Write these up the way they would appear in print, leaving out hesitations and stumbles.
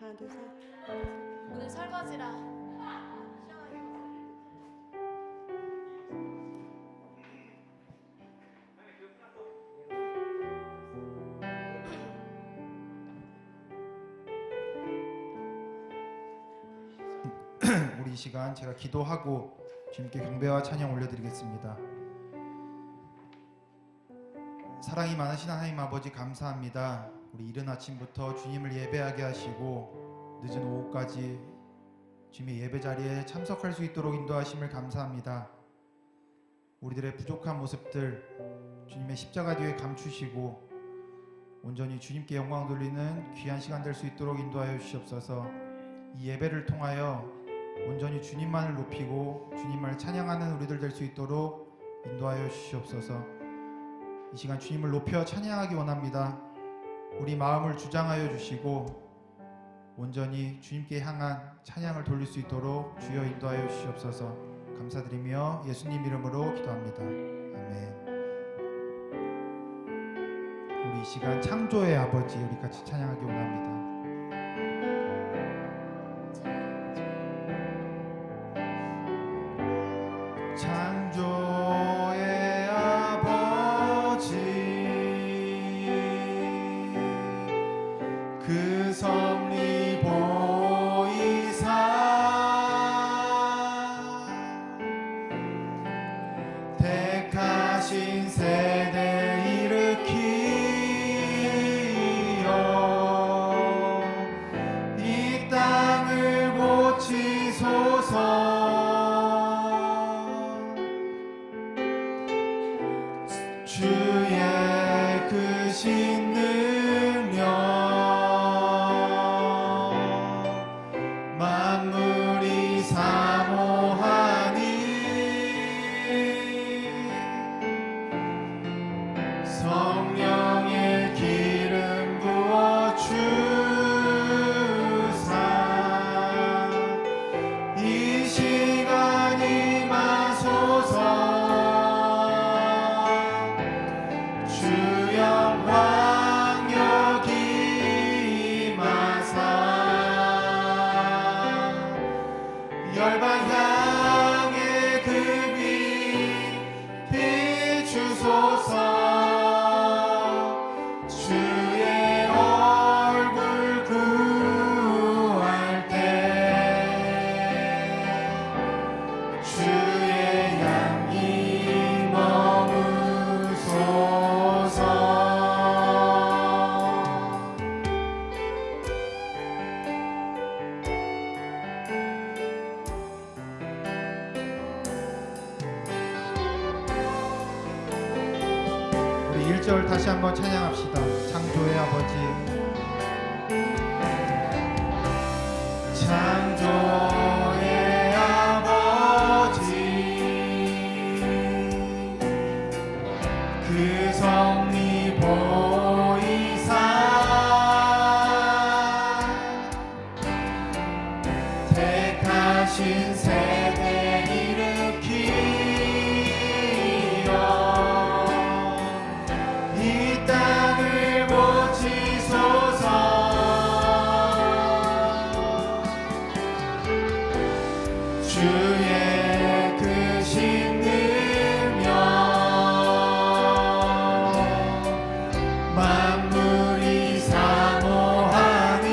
하나, 둘, 셋. 오늘 설거지라 우리 이 시간 제가 기도하고 주님께 경배와 찬양 올려드리겠습니다. 사랑이 많으신 하나님 아버지 감사합니다. 우리 이른 아침부터 주님을 예배하게 하시고 늦은 오후까지 주님의 예배 자리에 참석할 수 있도록 인도하심을 감사합니다. 우리들의 부족한 모습들 주님의 십자가 뒤에 감추시고 온전히 주님께 영광 돌리는 귀한 시간 될 수 있도록 인도하여 주시옵소서. 이 예배를 통하여 온전히 주님만을 높이고 주님을 찬양하는 우리들 될 수 있도록 인도하여 주시옵소서. 이 시간 주님을 높여 찬양하기 원합니다. 우리 마음을 주장하여 주시고 온전히 주님께 향한 찬양을 돌릴 수 있도록 주여 인도하여 주시옵소서. 감사드리며 예수님 이름으로 기도합니다. 아멘. 우리 이 시간 창조의 아버지 우리 같이 찬양하기 원합니다. 창조의 아버지 그 섭리 보이사 택하신 세대 일으키어 이 땅을 고치소서. 주의 크신 능력 만물이 사모하니 성령의 기름 부어 주사 이 시간 임하소서. 열방 향해 그 빛 비추소서. 주의 얼굴 구할 때 주의 양이 머무소서. 우리 1절 다시 한번 찬양합시다. 창조의 아버지 창조의 아버지 그 섭리 보이사 택하신 세대 일으키어 이 땅을 고치소서. 주의 크신 능력 만물이 사모하니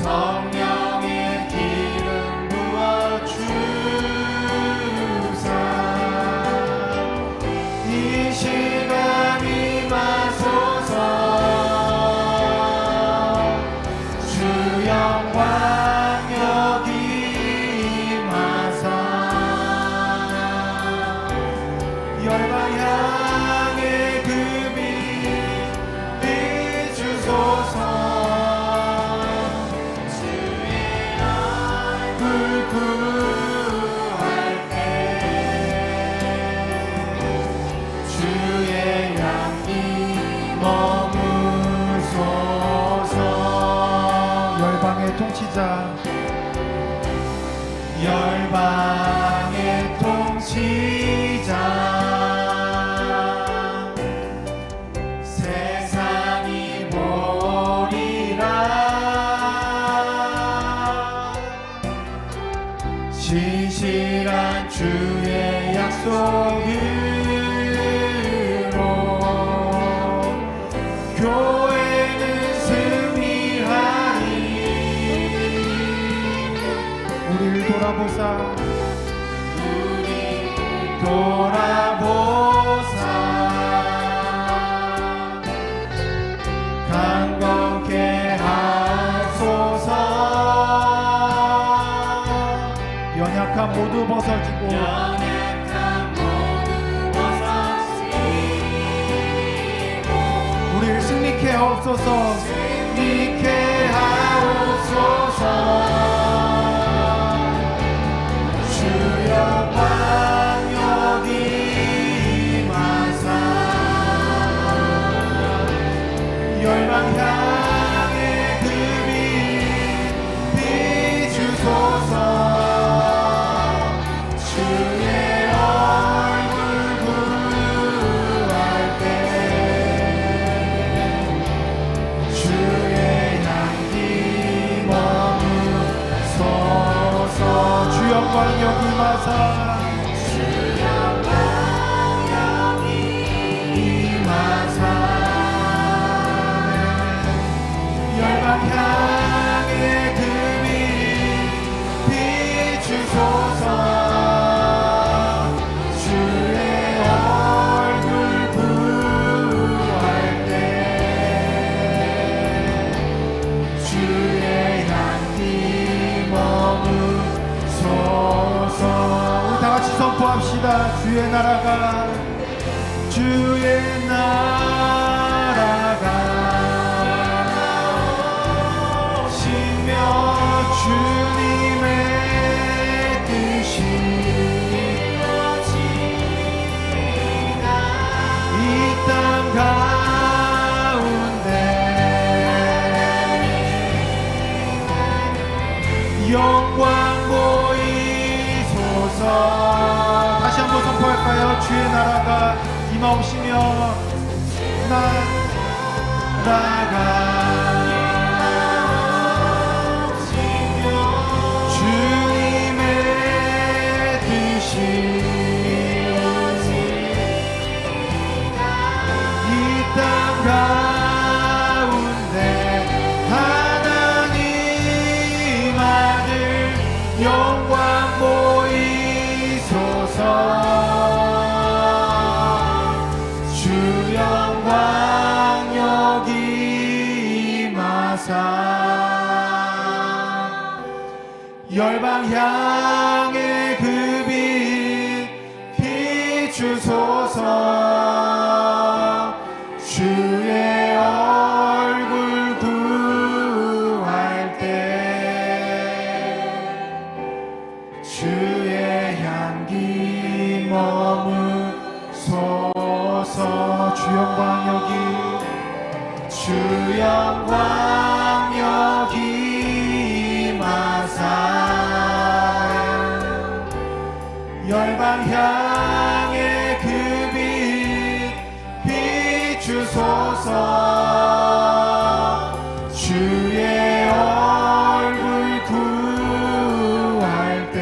성령의 기름 부어 주사 이 시간 임하소서. 주 영광 여기 임하사 열방 향해 그 빛 비추소서. 주의 얼굴 구할 때 주의 양이 머무소서. 열방의 통치자 열방의 통치자 세상 약속으로 교회는 승리하리. 우리를 돌아보사 강건케 하소서. 연약함 모두 벗어지고 우리를 승리케 하옵소서. 승리케 하옵소서. 주여 광역이 임하사 열방 향해 그 빛 비추소서. 주의 얼굴 구할 때 주의 향기 머무소서. 주 영광 여기 임하사 열방 향해 그 빛 비추소서. 주의 얼굴 구할 때 주의 향기 머무소서. 우리 다같이 선포합시다. 주의 나라가 시며 주님의 뜻이 이 땅 가운데 영광 보이소서. 다시 한번 선포할까요? 주의 나라가 임하옵시며 나라가 주님의 뜻이 이 땅 가운데 하나님 아들 영광 보이소서. 주 영광 여기 임하사 열방 향해 그 빛 비추소서. 주의 얼굴 구할 때 주의 향기 머무소서. 주 영광 여기 주 영광 여기 임하사 열방 향해 그 빛 비추소서. 주의 얼굴 구할 때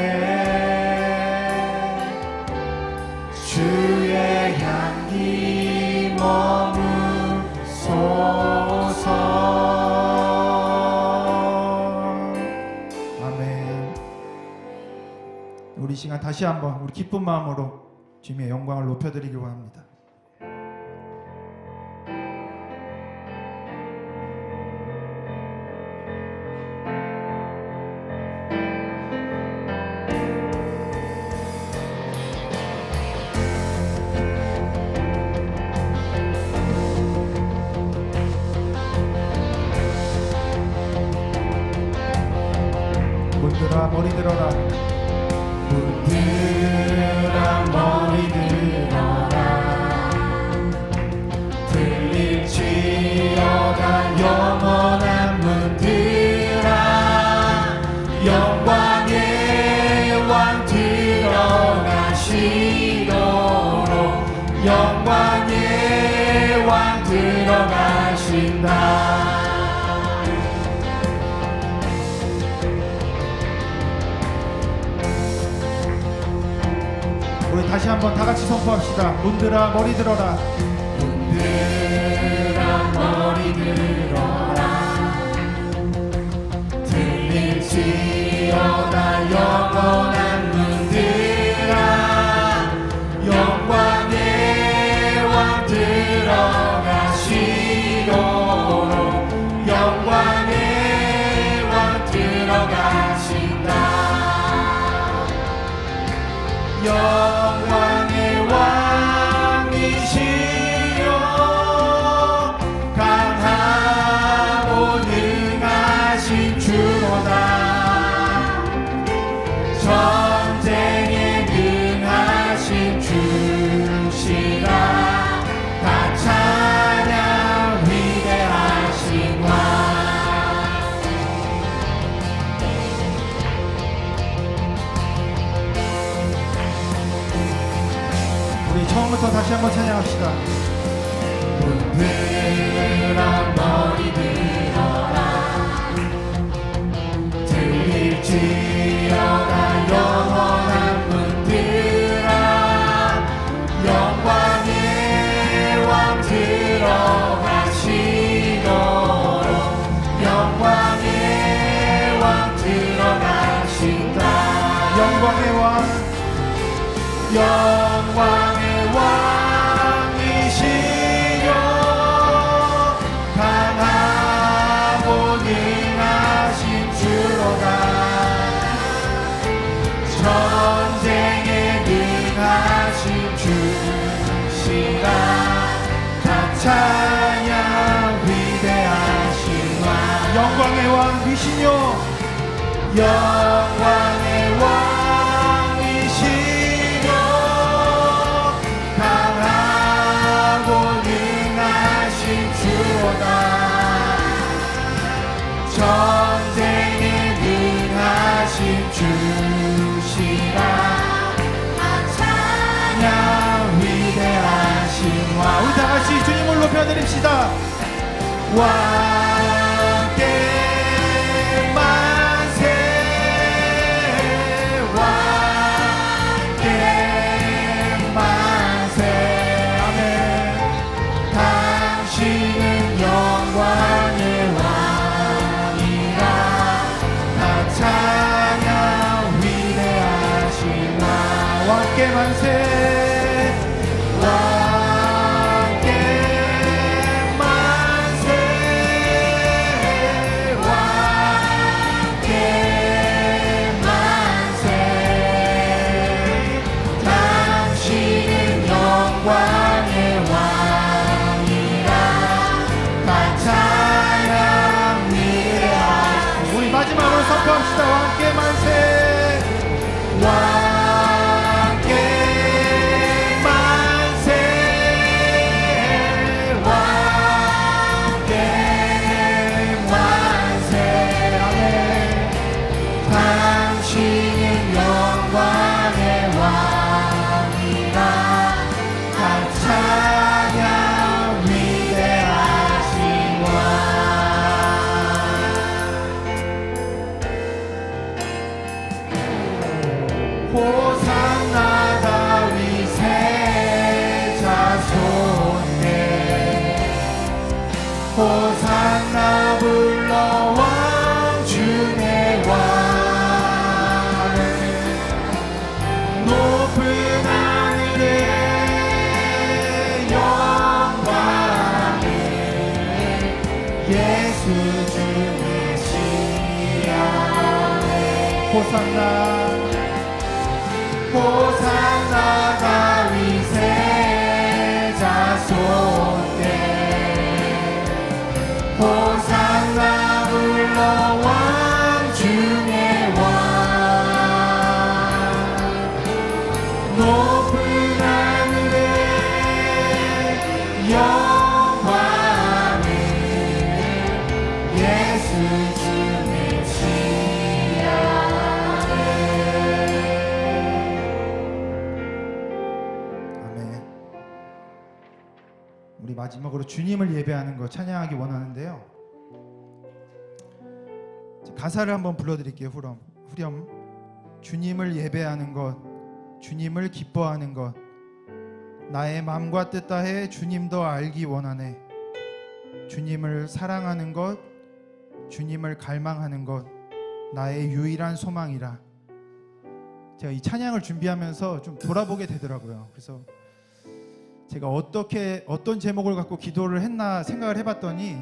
주의 향기 머무소서. 아멘. 우리 시간 다시 한번 우리 기쁜 마음으로 주님의 영광을 높여드리기 원합니다. 문들아 머리 들어라. 문들아 머리 들어라. 들릴지어다 영원한 문들아. 영광의 왕 들어가시도록 영광의 왕 들어가신다. 다시 한번 다 같이 선포합시다. 문들아 머리 들어라. 문들아 머리 들어라. 들릴지어다 영원한 문들아. 영광의 왕 들어가시도록 영광의 왕 들어가신다. 영광의 왕이시여 강하고 능하신 주로다. 전쟁에 능하신 주시라. 다 찬양 위대하신 왕. 우리 처음부터 다시 한번 찬양합시다. 문들아 머리 들어라. 들릴지어다 영원한 문들아. 영광의 왕 들어가시도록 영광의 왕 들어가신다. 영광의 왕 영광의 왕이시여 강하고 능하신 주로다. 전쟁에 능하신 주시라. 다 찬양 위대하신 왕. 영광의 왕이시여 영광의 왕이시여 강하고 능하신 주로다. 전쟁에 능하신 주시라. 다 찬양 위대하신 왕. 우리 다 같이 주님을 높여드립시다. 왕께 만세. 왕께 만세. 아멘. 당신은 영광의 왕이라. 다 찬양 위대하신 왕. 왕께 만세. 왕께 만세. 왕께 만세. 당신은 영광의 왕이라. 다 찬양 위대하신 우리 마지막으로 선포합시다. 왕께 만세. 왕께 만세. 왕께 만세. 아멘. 당신은 영광의 왕이라. 다 찬양 위대하신 왕. 호산나 다윗의 자손에. 호산나 불러 왕 중의 왕. 높은 하늘에 영광에 예수 주 메시아에. 호산나 호산나 다윗의 자손에. 호산나 불러 왕 중의 왕. 높은 하늘에 영광에 예수 주 메시아에. 아멘. 우리 마지막으로 주님을 예배하는 거 찬양하기 원하는데요. 가사를 한번 불러드릴게요. 후렴. 주님을 예배하는 것 주님을 기뻐하는 것. 나의 마음과 뜻 다해 주님 더 알기 원하네. 주님을 사랑하는 것, 주님을 갈망하는 것, 나의 유일한 소망이라. 제가 이 찬양을 준비하면서 좀 돌아보게 되더라고요. 그래서 제가 어떤 제목을 갖고 기도를 했나 생각을 해봤더니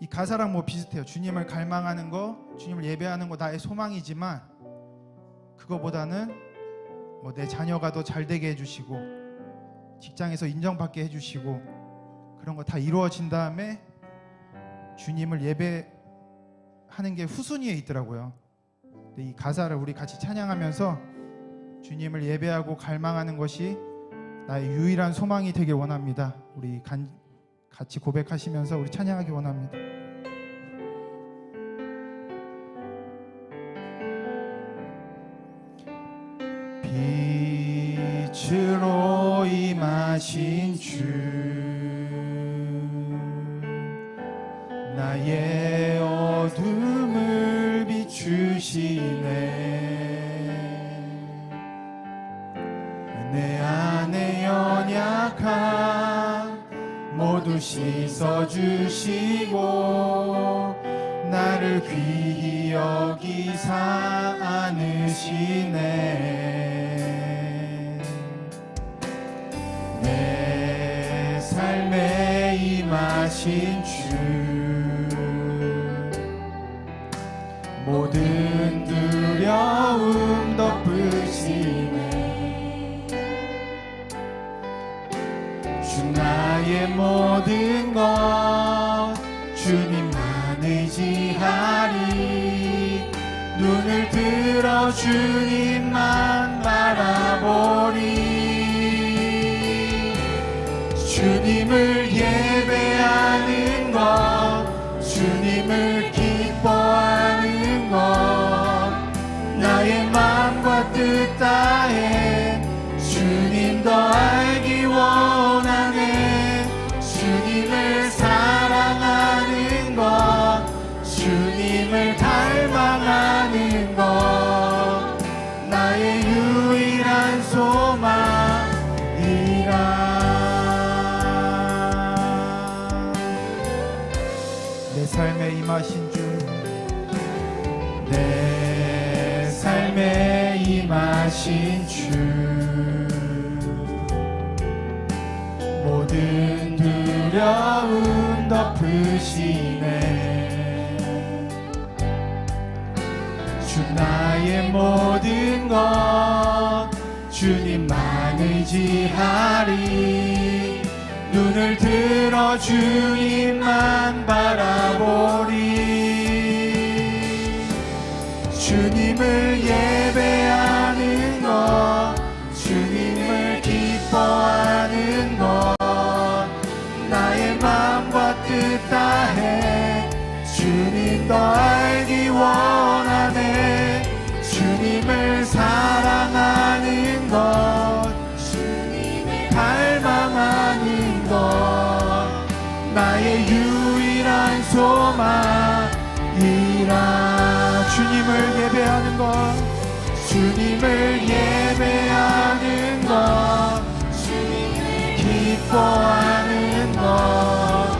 이 가사랑 뭐 비슷해요. 주님을 갈망하는 거, 주님을 예배하는 거 나의 소망이지만 그거보다는 뭐 내 자녀가 더 잘 되게 해주시고 직장에서 인정받게 해주시고 그런 거 다 이루어진 다음에 주님을 예배하는 게 후순위에 있더라고요. 근데 이 가사를 우리 같이 찬양하면서 주님을 예배하고 갈망하는 것이 나의 유일한 소망이 되길 원합니다. 우리 같이 고백하시면서 우리 찬양하기 원합니다. 빛으로 임하신 주, 나의 어둠을 비추시네. 내 안에 연약함 모두 씻어주시고 나를 귀히 여기사 안으시네. 내 삶에 임하신 주, 모든 두려움 덮으시네. 주 나의 모든 것 주님만 의지하리. 눈을 들어 주님만 바라보리. 주님을 예배하는 것, 주님을 기뻐하는 것, 나의 마음과 뜻 다해 주님 더 알기 원하네. 주님을 사랑하는 것, 주님을 갈망하는 것, 나의 유일한 소망이라. 내 삶에 임하신 주, 내 삶에 임하신 주, 모든 두려움 덮으시네. 주 나의 모든 것 주님만 의지하리. 눈을 들어 주님만 바라보리. 주님을 예배하는 것, 주님을 기뻐하는 것, 나의 마음과 뜻 다해 주님 더 알기 원하네. 주님을 사랑하는 것, 주님을 갈망하는 것, 나의 유일한 소망이라. 주님을 예배하는 것, 주님을 예배하는 것, 주님을 기뻐하는 것,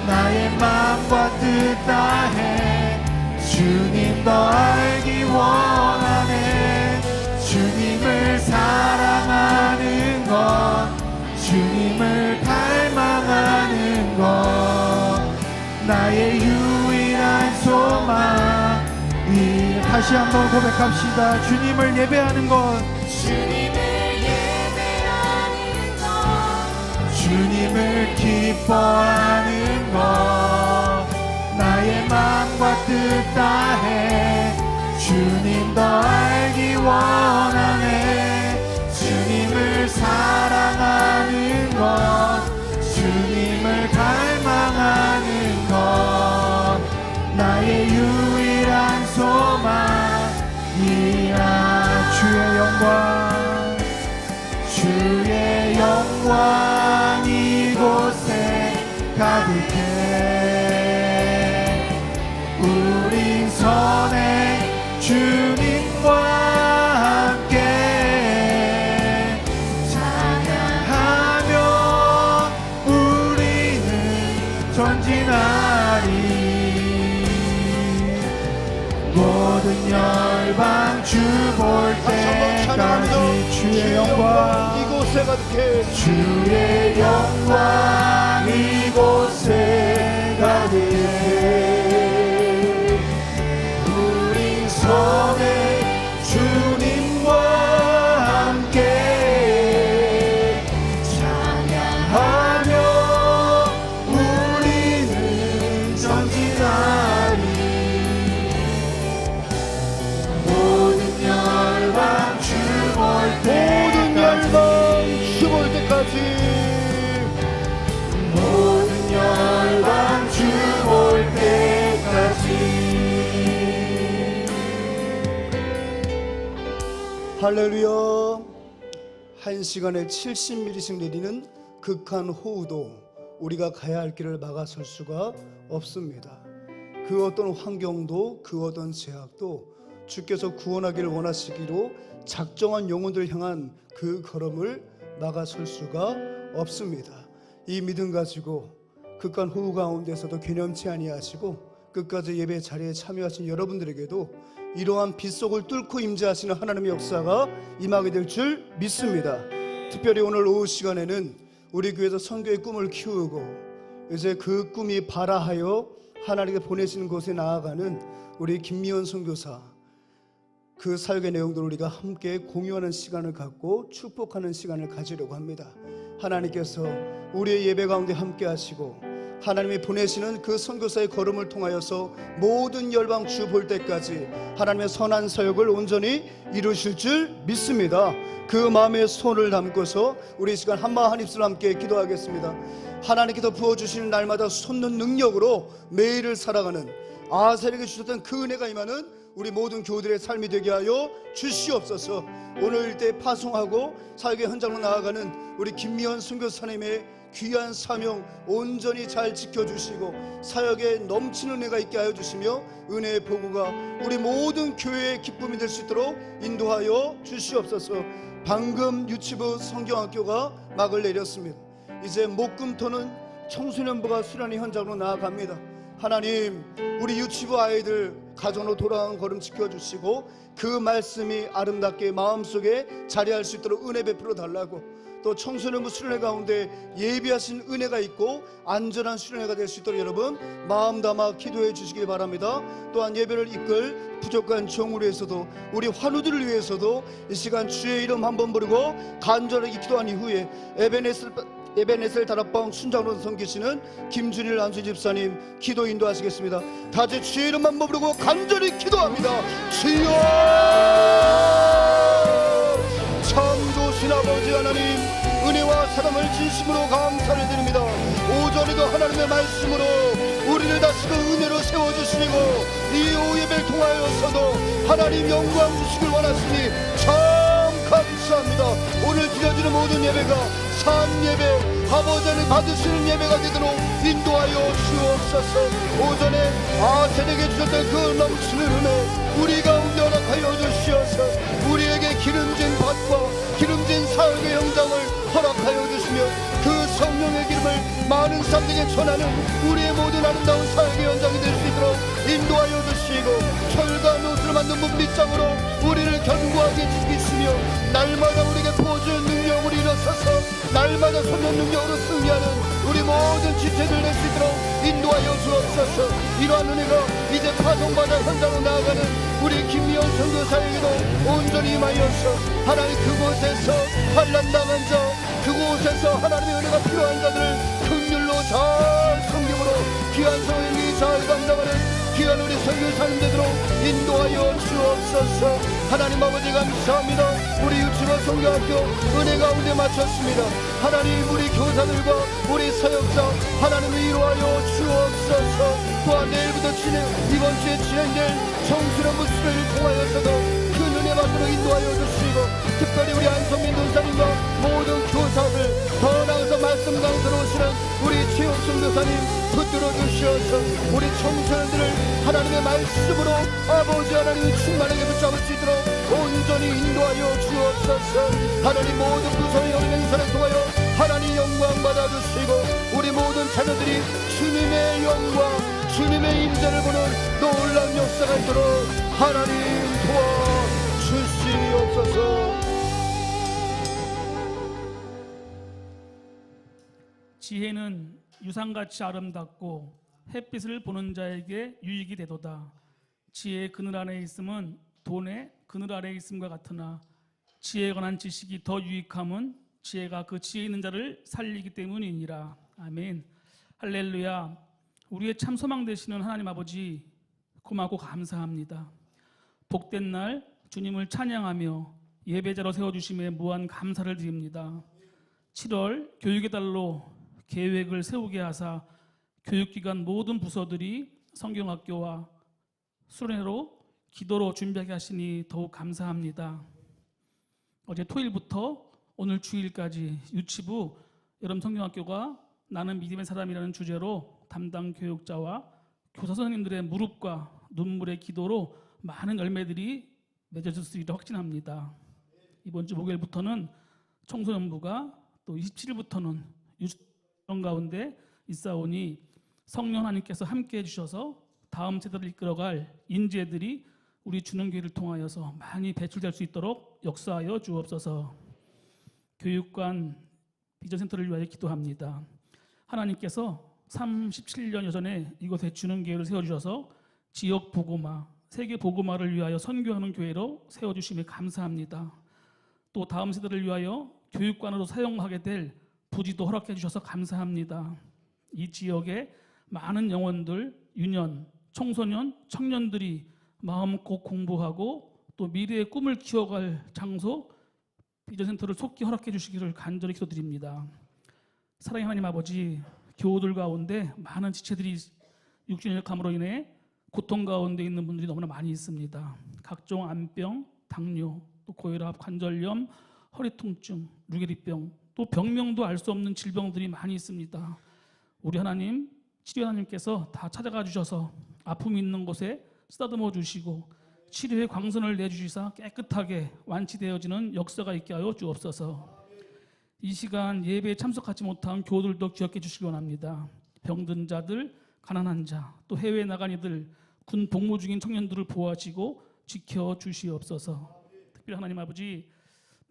나의 마음과 뜻 다해 주님 더 알기 원하네. 주님을 사랑하는 것, 주님을 갈망하는 것, 나의 유일한 소망. 다시 한번 고백합시다. 주님을 예배하는 것, 주님을 예배하는 것, 주님을 기뻐하는 것, 나의 마음과 뜻 다해 주님 더 알기 원하네. 주님을 사랑하는 것, 주님을 갈망하는 것, 나의 유일한 소망이라. 주의 영광, 주의 영광 이곳에 가득해. 우린 선해 주님과 전진하리. 모든 열방 주 볼 때까지 주의 영광 이곳에 가득해. 주의 영광 이곳에 가득해. 우리 손에 주님과 함께 찬양하며 우리는 전진하리. 모든 열방 주 볼 모든 열방 주 볼 때까지. 모든 열방 주 볼 때까지. 할렐루야. 한 시간에 70mm씩 내리는 극한 호우도 우리가 가야 할 길을 막아설 수가 없습니다. 그 어떤 환경도 그 어떤 제약도 주께서 구원하기를 원하시기로 작정한 영혼들을 향한 그 걸음을 막아설 수가 없습니다. 이 믿음 가지고 극한 호우 가운데서도 괴념치 아니하시고 끝까지 예배 자리에 참여하신 여러분들에게도 이러한 빗속을 뚫고 임재하시는 하나님의 역사가 임하게 될 줄 믿습니다. 특별히 오늘 오후 시간에는 우리 교회에서 선교의 꿈을 키우고 이제 그 꿈이 발아하여 하나님께 보내시는 곳에 나아가는 우리 김미연 선교사, 그 사역의 내용들을 우리가 함께 공유하는 시간을 갖고 축복하는 시간을 가지려고 합니다. 하나님께서 우리의 예배 가운데 함께 하시고 하나님이 보내시는 그 선교사의 걸음을 통하여서 모든 열방 주 볼 때까지 하나님의 선한 사역을 온전히 이루실 줄 믿습니다. 그 마음에 손을 담고서 우리 이 시간 한마음 한입술 함께 기도하겠습니다. 하나님께서 부어주시는 날마다 솟는 능력으로 매일을 살아가는 아셀에게 주셨던 그 은혜가 임하는 우리 모든 교우들의 삶이 되게 하여 주시옵소서. 오늘 일대 파송하고 사역의 현장으로 나아가는 우리 김미연 선교사님의 귀한 사명 온전히 잘 지켜주시고 사역에 넘치는 은혜가 있게 하여 주시며 은혜의 보고가 우리 모든 교회의 기쁨이 될 수 있도록 인도하여 주시옵소서. 방금 유치부 성경학교가 막을 내렸습니다. 이제 목금토는 청소년부가 수련회 현장으로 나아갑니다. 하나님, 우리 유치부 아이들 가정으로 돌아가는 걸음 지켜주시고 그 말씀이 아름답게 마음속에 자리할 수 있도록 은혜 베풀어 달라고, 또 청소년부 수련회 가운데 예비하신 은혜가 있고 안전한 수련회가 될 수 있도록 여러분 마음 담아 기도해 주시기 바랍니다. 또한 예배를 이끌 부족한 종을 위해서도 우리 환우들을 위해서도 이 시간 주의 이름 한번 부르고 간절하게 기도한 이후에 에베네셀 다락방 순장으로 섬기시는 김준일 안수 집사님 기도 인도하시겠습니다. 다시 주의 이름 한번 부르고 간절히 기도합니다. 주여, 참조신 아버지 하나님, 은혜와 사랑을 진심으로 감사를 드립니다. 오전에도 하나님의 말씀으로 우리를 다시 그 은혜로 세워주시고 이 오후 예배를 통하여서도 하나님 영광 주시길 원하시니 참 감사합니다. 오늘 드려지는 모든 예배가 산 예배, 아버지 하나님 받으시는 예배가 되도록 인도하여 주옵소서. 오전에 아셀에게 주셨던 그 넘치는 은혜 우리 가운데 허락하여 주시어서 우리에게 기름진 밭과 기름진 사역의 영장을 허락하여 주시며 그 성령의 기름을 많은 사람들에게 전하는 우리의 모든 아름다운 사역의 현장이 될 수 있도록 인도하여 주시고 철과 노트를 만든 문빗장으로 우리를 견고하게 지키시며 날마다 우리에게 부어주는 능력으로 일어서서 날마다 선전 능력으로 승리하는 우리 모든 지체들 낼 수 있도록 인도하여 주옵소서. 이러한 은혜가 이제 파송받아 현장으로 나아가는 우리 김미연 선교사에게도 온전히 임하여서 하나님 그곳에서 환난당한 자, 그곳에서 하나님의 은혜가 필요한 자들을 긍휼로 잘 성경으로 귀한 성행이 잘 감당하는 귀한 우리 선교사님 되도록 인도하여 주옵소서. 하나님 아버지 감사합니다. 우리 유치원 성교학교 은혜 가운데 마쳤습니다. 하나님 우리 교사들과 우리 사역자 하나님 위로하여 주옵소서. 또한 내일부터 이번 주에 진행될 청소년부 수련을 통하여서도 큰 은혜 받도록 인도하여 주시고 특별히 우리 안성민 전사님과 모든 교사들 더 나아가서 말씀 강사로오시는 우리 최옥순 교사님 붙들어 주시어서 우리 청소년들을 하나님의 말씀으로 아버지 하나님의 충만하게 붙잡을 수 있도록 온전히 인도하여 주옵소서. 하나님 모든 구성의 영맹사를 통하여 하나님 영광 받아주시고 우리 모든 자녀들이 주님의 영광 주님의 임재를 보는 놀라운 역사가 있도록 하나님 도와주시옵소서. 지혜는 유상같이 아름답고 햇빛을 보는 자에게 유익이 되도다. 지혜의 그늘 안에 있음은 돈의 그늘 아래 있음과 같으나 지혜에 관한 지식이 더 유익함은 지혜가 그 지혜 있는 자를 살리기 때문이니라. 아멘. 할렐루야. 우리의 참 소망 되시는 하나님 아버지 고맙고 감사합니다. 복된 날 주님을 찬양하며 예배자로 세워주심에 무한 감사를 드립니다. 7월 교육의 달로 계획을 세우게 하사 교육기관 모든 부서들이 성경학교와 수련회로 기도로 준비하게 하시니 더욱 감사합니다. 어제 토요일부터 오늘 주일까지 유치부 여름 성경학교가 나는 믿음의 사람이라는 주제로 담당 교육자와 교사 선생님들의 무릎과 눈물의 기도로 많은 열매들이 맺어질 수 있기를 확신합니다. 이번 주 목요일부터는 청소년부가 또 27일부터는 유치원 가운데 있사오니 성령 하나님께서 함께해 주셔서 다음 세대를 이끌어갈 인재들이 우리 주능교회를 통하여서 많이 배출될 수 있도록 역사하여 주옵소서. 교육관 비전센터를 위하여 기도합니다. 하나님께서 37년 전에 이곳에 주능교회를 세워주셔서 지역 복음화, 세계 복음화를 위하여 선교하는 교회로 세워주심에 감사합니다. 또 다음 세대를 위하여 교육관으로 사용하게 될 부지도 허락해 주셔서 감사합니다. 이 지역에 많은 영혼들, 유년, 청소년, 청년들이 마음껏 공부하고 또 미래의 꿈을 키워갈 장소 비전센터를 속히 허락해 주시기를 간절히 기도드립니다. 사랑의 하나님 아버지, 교우들 가운데 많은 지체들이 육신의 약함으로 인해 고통 가운데 있는 분들이 너무나 많이 있습니다. 각종 암병, 당뇨, 또 고혈압, 관절염, 허리 통증, 루게리병, 또 병명도 알 수 없는 질병들이 많이 있습니다. 우리 하나님, 치료 하나님께서 다 찾아가 주셔서 아픔이 있는 곳에 쓰다듬어 주시고 치료의 광선을 내주시사 깨끗하게 완치되어지는 역사가 있게 하여 주옵소서. 이 시간 예배에 참석하지 못한 교우들도 기억해 주시기 원합니다. 병든 자들, 가난한 자, 또 해외에 나간 이들, 군 복무 중인 청년들을 보호하시고 지켜주시옵소서. 특별히 하나님 아버지,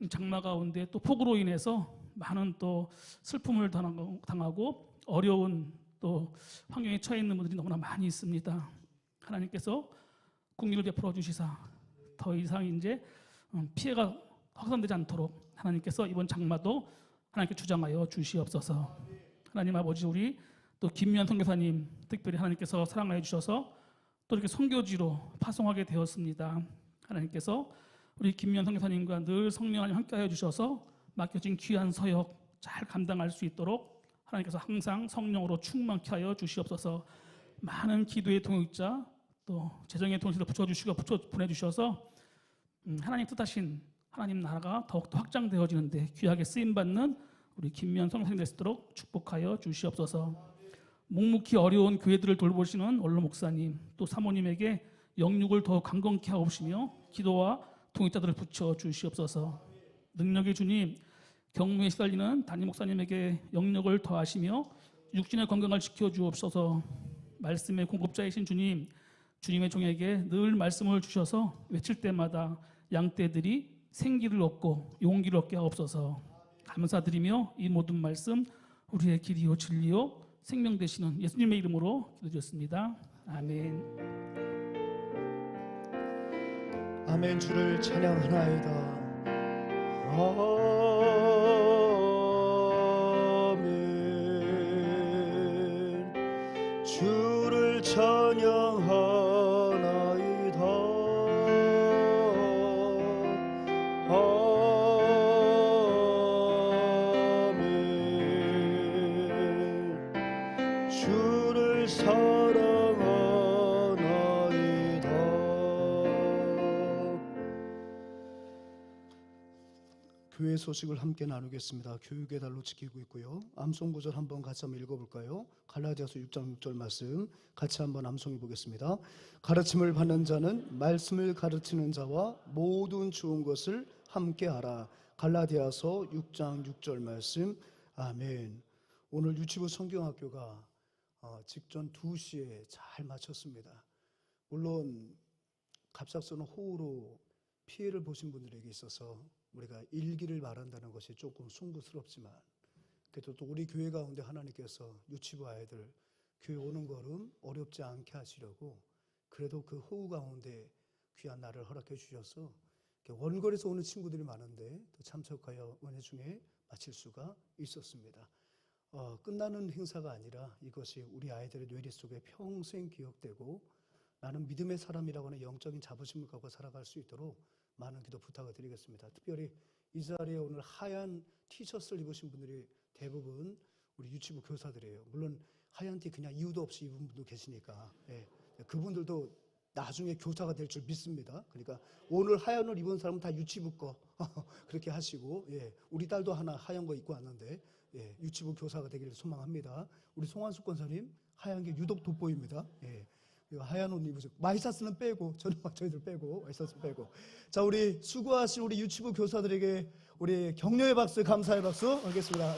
장마 가운데 또 폭우로 인해서 많은 또 슬픔을 당하고 어려운 또 환경에 처해 있는 분들이 너무나 많이 있습니다. 하나님께서 국리를 베풀어 주시사 더 이상 이제 피해가 확산되지 않도록 하나님께서 이번 장마도 하나님께 주장하여 주시옵소서. 하나님 아버지, 우리 또 김미연 선교사님 특별히 하나님께서 사랑하여 주셔서 또 이렇게 선교지로 파송하게 되었습니다. 하나님께서 우리 김미연 선교사님과 늘 성령 하나님 함께하여 주셔서 맡겨진 귀한 서역 잘 감당할 수 있도록 하나님께서 항상 성령으로 충만케 하여 주시옵소서. 많은 기도의 동역자 또 재정의 동역자를 붙여주시고 보내주셔서 하나님 뜻하신 하나님 나라가 더욱더 확장되어지는데 귀하게 쓰임받는 우리 김미연 선교사님 되시도록 축복하여 주시옵소서. 묵묵히 어려운 교회들을 돌보시는 원로 목사님 또 사모님에게 영육을 더 강건케 하옵시며 기도와 동역자들을 붙여 주시옵소서. 능력의 주님, 경무에 시달리는 담임 목사님에게 영역을 더하시며 육신의 건강을 지켜주옵소서. 말씀의 공급자이신 주님, 주님의 종에게 늘 말씀을 주셔서 외칠 때마다 양떼들이 생기를 얻고 용기를 얻게 하옵소서. 감사드리며 이 모든 말씀 우리의 길이요 진리요 생명 되시는 예수님의 이름으로 기도드렸습니다. 아멘. 아멘. 주를 찬양하나이다. 아멘. 주를 찬양하나이다. 아멘. 주를 사랑하나이다. 교회 소식을 함께 나누겠습니다. 교육의 달로 지키고 있고요. 암송 구절 한번 같이 한번 읽어볼까요? 갈라디아서 6장 6절 말씀 같이 한번 암송해 보겠습니다. 가르침을 받는 자는 말씀을 가르치는 자와 모든 좋은 것을 함께 하라. 갈라디아서 6장 6절 말씀 아멘. 오늘 유치부 성경학교가 직전 2시에 잘 마쳤습니다. 물론 갑작스러운 호우로 피해를 보신 분들에게 있어서 우리가 일기를 말한다는 것이 조금 숭고스럽지만, 그래도 또 우리 교회 가운데 하나님께서 유치부 아이들 교회 오는 걸음 어렵지 않게 하시려고 그래도 그 호우 가운데 귀한 날을 허락해 주셔서 원거리에서 오는 친구들이 많은데 또 참석하여 은혜 중에 마칠 수가 있었습니다. 끝나는 행사가 아니라 이것이 우리 아이들의 뇌리 속에 평생 기억되고 나는 믿음의 사람이라고 하는 영적인 자부심을 갖고 살아갈 수 있도록 많은 기도 부탁을 드리겠습니다. 특별히 이 자리에 오늘 하얀 티셔츠를 입으신 분들이 대부분 우리 유치부 교사들이에요. 물론 하얀 티 그냥 이유도 없이 입은 분도 계시니까 그분들도 나중에 교사가 될 줄 믿습니다. 그러니까 오늘 하얀 옷 입은 사람은 다 유치부 거 그렇게 하시고, 우리 딸도 하나 하얀 거 입고 왔는데 유치부 교사가 되기를 소망합니다. 우리 송환숙 권사님 하얀 게 유독 돋보입니다. 하얀 옷 입으시고 마이사스는 빼고 저희들 빼고 마이사스 빼고. 자, 우리 수고하신 우리 유치부 교사들에게 우리 격려의 박수, 감사의 박수 하겠습니다.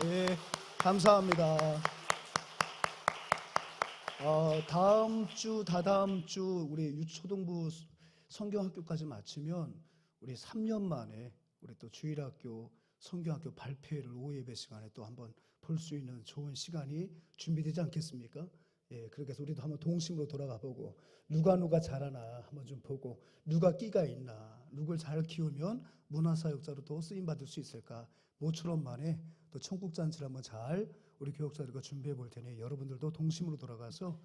감사합니다. 다음 주, 다다음 주 우리 유초등부 성경학교까지 마치면 우리 3년 만에 우리 또 주일학교 성경학교 발표회를 오후 예배 시간에 또 한번 볼 수 있는 좋은 시간이 준비되지 않겠습니까? 그렇게 해서 우리도 한번 동심으로 돌아가 보고 누가 잘하나 한번 좀 보고 누가 끼가 있나, 누굴 잘 키우면 문화사역자로 또 쓰임받을 수 있을까, 모처럼 만에 또 청국잔치를 한번 잘 우리 교육자들과 준비해 볼 테니 여러분들도 동심으로 돌아가서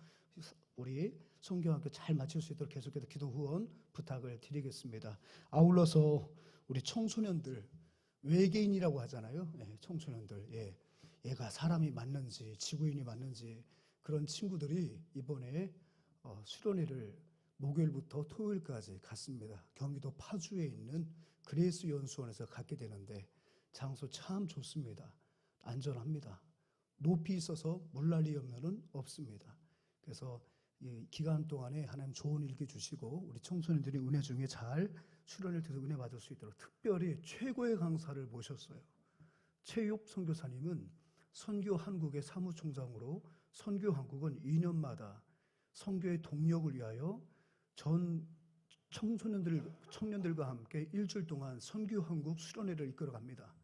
우리 성경학교 잘 마칠 수 있도록 계속해서 기도 후원 부탁을 드리겠습니다. 아울러서 우리 청소년들, 외계인이라고 하잖아요. 청소년들, 얘가 사람이 맞는지 지구인이 맞는지 그런 친구들이 이번에 수련회를 목요일부터 토요일까지 갔습니다. 경기도 파주에 있는 그레이스 연수원에서 갖게 되는데 장소 참 좋습니다. 안전합니다. 높이 있어서 물난리 염려는 없습니다. 그래서 이 기간 동안에 하나님 좋은 일기 주시고 우리 청소년들이 은혜 중에 잘 수련을 통해서 은혜 받을 수 있도록 특별히 최고의 강사를 모셨어요. 최육 선교사님은 선교 한국의 사무총장으로 선교 한국은 2년마다 선교의 동력을 위하여 전 청년들과 함께 일주일 동안 선교 한국 수련회를 이끌어갑니다.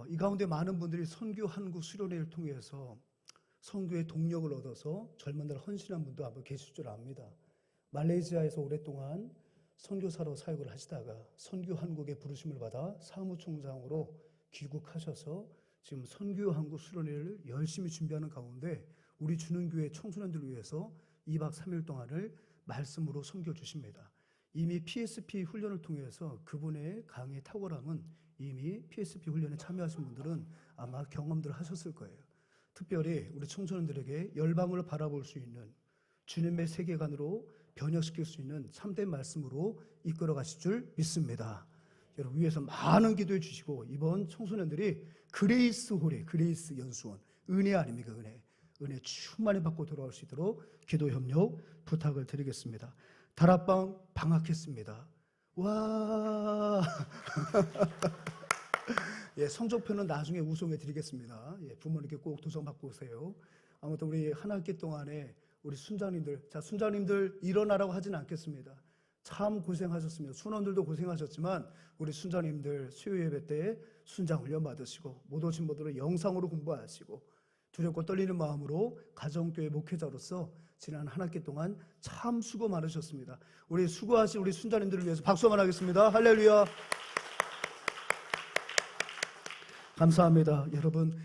이 가운데 많은 분들이 선교 한국 수련회를 통해서 선교의 동력을 얻어서 젊은들 헌신한 분도 한번 계실 줄 압니다. 말레이시아에서 오랫동안 선교사로 사역을 하시다가 선교 한국의 부르심을 받아 사무총장으로 귀국하셔서 지금 선교 한국 수련회를 열심히 준비하는 가운데 우리 주는교회 청소년들을 위해서 2박 3일 동안을 말씀으로 섬겨 주십니다. 이미 PSP 훈련을 통해서 그분의 강의 탁월함은 이미 PSP 훈련에 참여하신 분들은 아마 경험들 하셨을 거예요. 특별히 우리 청소년들에게 열방을 바라볼 수 있는 주님의 세계관으로 변혁시킬 수 있는 참된 말씀으로 이끌어 가실 줄 믿습니다. 여러분 위해서 많은 기도해 주시고 이번 청소년들이 그레이스 홀에 그레이스 연수원 은혜 아닙니까? 은혜 충만히 받고 돌아올 수 있도록 기도 협력 부탁을 드리겠습니다. 다락방 방학했습니다. 와 성적표는 나중에 우송해 드리겠습니다. 부모님께 꼭 도전 받고 오세요. 아무튼 우리 한 학기 동안에 우리 순장님들, 자 순장님들 일어나라고 하지는 않겠습니다. 참 고생하셨습니다. 순원들도 고생하셨지만 우리 순장님들 수요 예배 때 순장 훈련 받으시고 못 오신 분들은 영상으로 공부하시고 두렵고 떨리는 마음으로 가정교회 목회자로서 지난 한 학기 동안 참 수고 많으셨습니다. 우리 수고하신 우리 순장님들을 위해서 박수 한번 하겠습니다. 할렐루야. 감사합니다. 여러분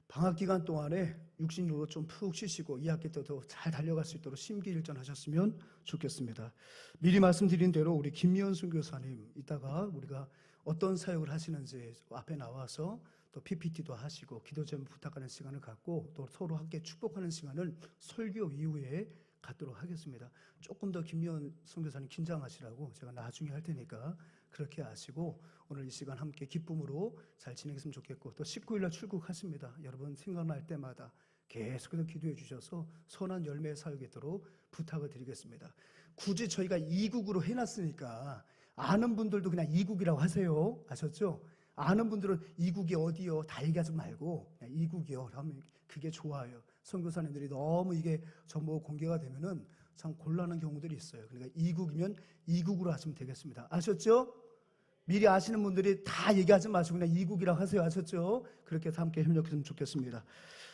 방학 기간 동안에 육신으로 좀 푹 쉬시고 2학기 때도 잘 달려갈 수 있도록 심기일전하셨으면 좋겠습니다. 미리 말씀드린 대로 우리 김미연 선교사님 이따가 우리가 어떤 사역을 하시는지 앞에 나와서 또 PPT도 하시고 기도 제목 부탁하는 시간을 갖고 또 서로 함께 축복하는 시간을 설교 이후에 갖도록 하겠습니다. 조금 더 김미연 선교사님 긴장하시라고 제가 나중에 할 테니까 그렇게 하시고 오늘 이 시간 함께 기쁨으로 잘 지내겠으면 좋겠고 또 19일날 출국하십니다. 여러분 생각날 때마다 계속해서 기도해 주셔서 선한 열매의 사역이 있도록 부탁을 드리겠습니다. 굳이 저희가 2국으로 해놨으니까 아는 분들도 그냥 2국이라고 하세요. 아셨죠? 아는 분들은 이국이 어디요? 다 얘기하지 말고 그냥 이국이요. 하면 그게 좋아요. 선교사님들이 너무 이게 정보 공개가 되면은 참 곤란한 경우들이 있어요. 그러니까 이국이면 이국으로 하시면 되겠습니다. 아셨죠? 미리 아시는 분들이 다 얘기하지 마시고 그냥 이국이라고 하세요. 아셨죠? 그렇게 해서 함께 협력했으면 좋겠습니다.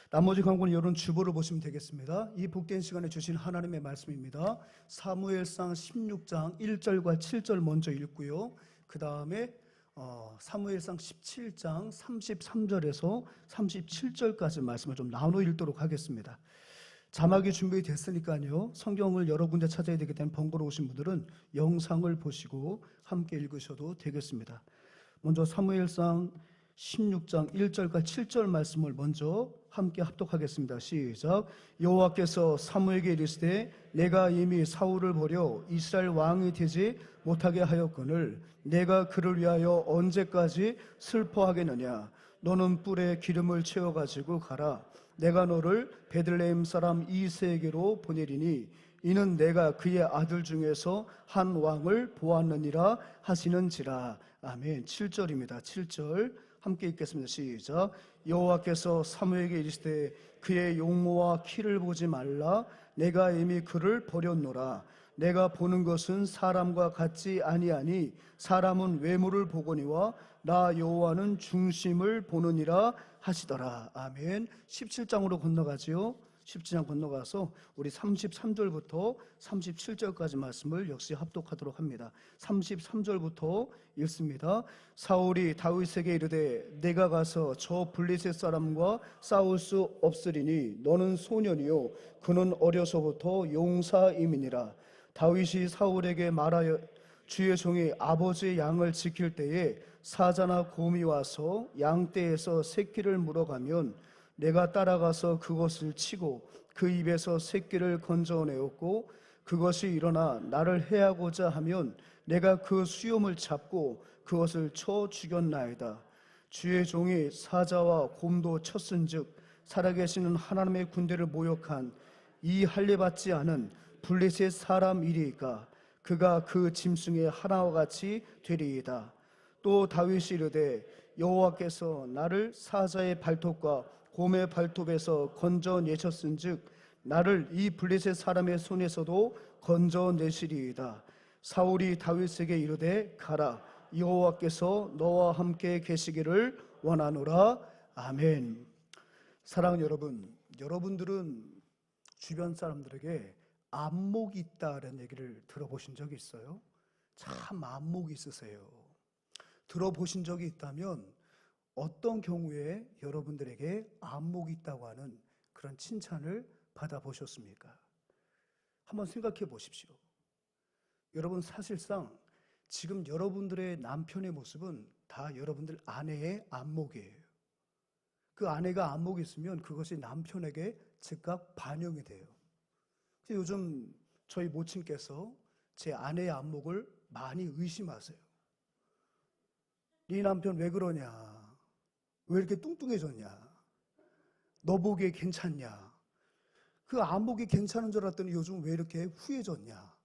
나머지 광고는 이런 주보를 보시면 되겠습니다. 이 복된 시간에 주신 하나님의 말씀입니다. 사무엘상 16장 1절과 7절 먼저 읽고요. 그 다음에 사무엘상 17장 33절에서 37절까지 말씀을 좀 나눠 읽도록 하겠습니다. 자막이 준비됐으니까요. 성경을 여러 군데 찾아야 되기 때문에 번거로우신 분들은 영상을 보시고 함께 읽으셔도 되겠습니다. 먼저 사무엘상 16장 1절과 7절 말씀을 먼저 함께 합독하겠습니다. 시작. 여호와께서 사무엘에게 이르시되 내가 이미 사울을 버려 이스라엘 왕이 되지 못하게 하였거늘 내가 그를 위하여 언제까지 슬퍼하겠느냐. 너는 뿔에 기름을 채워가지고 가라. 내가 너를 베들레헴 사람 이새에게로 보내리니 이는 내가 그의 아들 중에서 한 왕을 보았느니라 하시는지라. 아멘. 7절입니다. 7절 함께 읽겠습니다. 시작. 여호와께서 사무엘에게 이르시되 그의 용모와 키를 보지 말라. 내가 이미 그를 버렸노라. 내가 보는 것은 사람과 같지 아니하니 사람은 외모를 보거니와 나 여호와는 중심을 보느니라 하시더라. 아멘. 17장으로 건너가지요. 17장 건너가서 우리 33절부터 37절까지 말씀을 역시 합독하도록 합니다. 33절부터 읽습니다. 사울이 다윗에게 이르되 내가 가서 저 블레셋 사람과 싸울 수 없으리니 너는 소년이요 그는 어려서부터 용사임이니라. 다윗이 사울에게 말하여 주의 종이 아버지의 양을 지킬 때에 사자나 곰이 와서 양떼에서 새끼를 물어가면 내가 따라가서 그것을 치고 그 입에서 새끼를 건져내었고 그것이 일어나 나를 해하고자 하면 내가 그 수염을 잡고 그것을 쳐 죽였나이다. 주의 종이 사자와 곰도 쳤은즉 살아계시는 하나님의 군대를 모욕한 이 할례받지 않은 블레셋 사람 이리이까 그가 그 짐승의 하나와 같이 되리이다. 또 다윗이 이르되 여호와께서 나를 사자의 발톱과 곰의 발톱에서 건져내셨은즉 나를 이 블레셋 사람의 손에서도 건져내시리이다. 사울이 다윗에게 이르되 가라. 여호와께서 너와 함께 계시기를 원하노라. 아멘. 사랑하는 여러분, 여러분들은 주변 사람들에게 안목이 있다는 얘기를 들어보신 적이 있어요? 참 안목이 있으세요. 들어보신 적이 있다면 어떤 경우에 여러분들에게 안목이 있다고 하는 그런 칭찬을 받아보셨습니까? 한번 생각해 보십시오. 여러분 사실상 지금 여러분들의 남편의 모습은 다 여러분들 아내의 안목이에요. 그 아내가 안목이 있으면 그것이 남편에게 즉각 반영이 돼요. 요즘 저희 모친께서 제 아내의 안목을 많이 의심하세요. 네 남편 왜 그러냐? 왜 이렇게 뚱뚱해졌냐? 너 보기에 괜찮냐? 그 안목이 괜찮은 줄 알았더니 요즘 왜 이렇게 후해졌냐?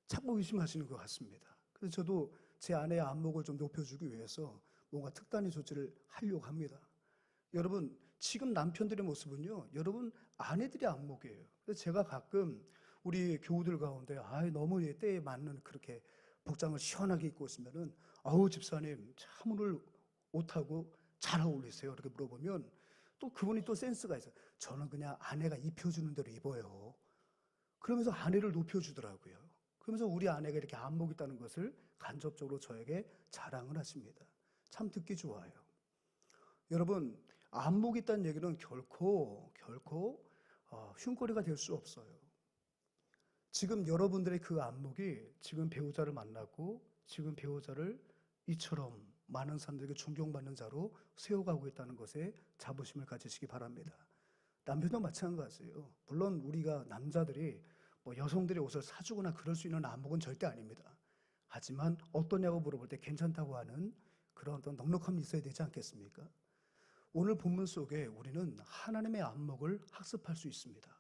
자꾸 의심하시는 것 같습니다. 그래서 저도 제 아내의 안목을 좀 높여주기 위해서 뭔가 특단의 조치를 하려고 합니다. 여러분 지금 남편들의 모습은요, 여러분 아내들의 안목이에요. 그래서 제가 가끔 우리 교우들 가운데 너무 때에 맞는 그렇게 복장을 시원하게 입고 오시면은 아우 집사님 참 오늘 옷하고 잘 어울리세요. 이렇게 물어보면 또 그분이 또 센스가 있어요. 저는 그냥 아내가 입혀주는 대로 입어요. 그러면서 아내를 높여주더라고요. 그러면서 우리 아내가 이렇게 안목이 있다는 것을 간접적으로 저에게 자랑을 하십니다. 참 듣기 좋아요. 여러분 안목이 있다는 얘기는 결코 흉거리가 될 수 없어요. 지금 여러분들의 그 안목이 지금 배우자를 만나고 지금 배우자를 이처럼 많은 사람들에게 존경받는 자로 세워가고 있다는 것에 자부심을 가지시기 바랍니다. 남편도 마찬가지예요. 물론 우리가 남자들이 여성들의 옷을 사주거나 그럴 수 있는 안목은 절대 아닙니다. 하지만 어떠냐고 물어볼 때 괜찮다고 하는 그런 어떤 넉넉함이 있어야 되지 않겠습니까? 오늘 본문 속에 우리는 하나님의 안목을 학습할 수 있습니다.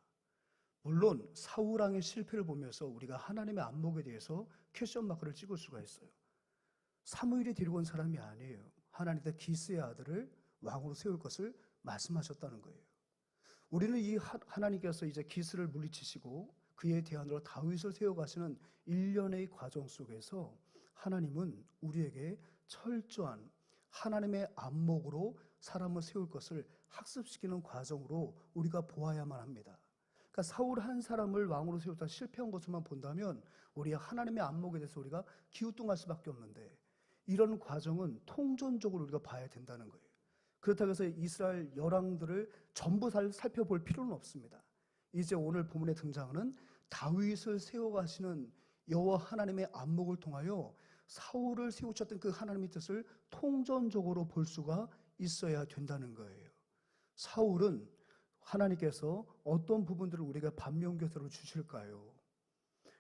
물론 사울왕의 실패를 보면서 우리가 하나님의 안목에 대해서 퀘스천 마크를 찍을 수가 있어요. 사무엘이 데리고 온 사람이 아니에요. 하나님께서 기스의 아들을 왕으로 세울 것을 말씀하셨다는 거예요. 우리는 이 하나님께서 이제 기스를 물리치시고 그의 대안으로 다윗을 세워가시는 일련의 과정 속에서 하나님은 우리에게 철저한 하나님의 안목으로 사람을 세울 것을 학습시키는 과정으로 우리가 보아야만 합니다. 그러니까 사울 한 사람을 왕으로 세우다 실패한 것만 본다면 우리 하나님의 안목에 대해서 우리가 기우뚱할 수밖에 없는데, 이런 과정은 통전적으로 우리가 봐야 된다는 거예요. 그렇다고 해서 이스라엘 열왕들을 전부 살펴볼 필요는 없습니다. 이제 오늘 본문에 등장하는 다윗을 세워가시는 여호와 하나님의 안목을 통하여 사울을 세우셨던 그 하나님의 뜻을 통전적으로 볼 수가 있어야 된다는 거예요. 사울은 하나님께서 어떤 부분들을 우리가 반면교사로 주실까요?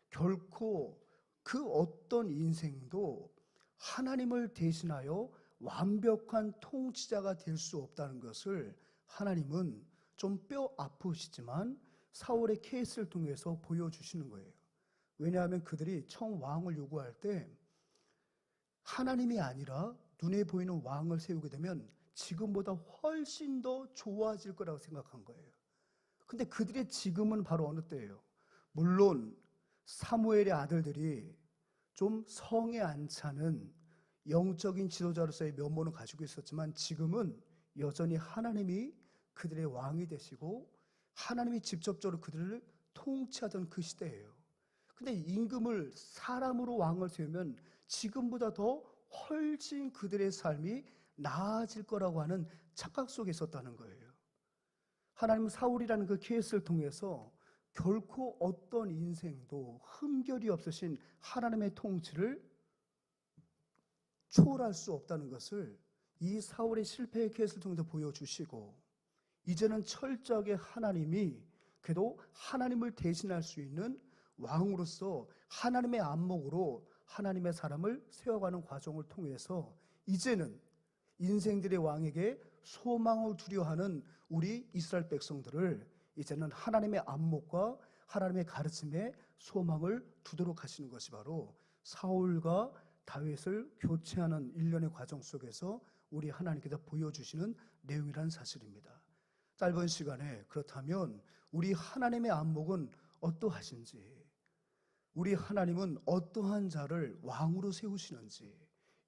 결코 그 어떤 인생도 하나님을 대신하여 완벽한 통치자가 될 수 없다는 것을 하나님은 좀 뼈 아프시지만 사울의 케이스를 통해서 보여주시는 거예요. 왜냐하면 그들이 처음 왕을 요구할 때 하나님이 아니라 눈에 보이는 왕을 세우게 되면 지금보다 훨씬 더 좋아질 거라고 생각한 거예요. 근데 그들의 지금은 바로 어느 때예요? 물론 사무엘의 아들들이 좀 성에 안 차는 영적인 지도자로서의 면모는 가지고 있었지만 지금은 여전히 하나님이 그들의 왕이 되시고 하나님이 직접적으로 그들을 통치하던 그 시대예요. 근데 임금을 사람으로 왕을 세우면 지금보다 더 훨씬 그들의 삶이 나아질 거라고 하는 착각 속에 있었다는 거예요. 하나님은 사울이라는 그 케이스를 통해서 결코 어떤 인생도 흠결이 없으신 하나님의 통치를 초월할 수 없다는 것을 이 사울의 실패의 케이스를 통해서 보여주시고, 이제는 철저하게 하나님이 그래도 하나님을 대신할 수 있는 왕으로서 하나님의 안목으로 하나님의 사람을 세워가는 과정을 통해서 이제는 인생들의 왕에게 소망을 두려워하는 우리 이스라엘 백성들을 이제는 하나님의 안목과 하나님의 가르침에 소망을 두도록 하시는 것이 바로 사울과 다윗을 교체하는 일련의 과정 속에서 우리 하나님께서 보여주시는 내용이라는 사실입니다. 짧은 시간에 그렇다면 우리 하나님의 안목은 어떠하신지, 우리 하나님은 어떠한 자를 왕으로 세우시는지,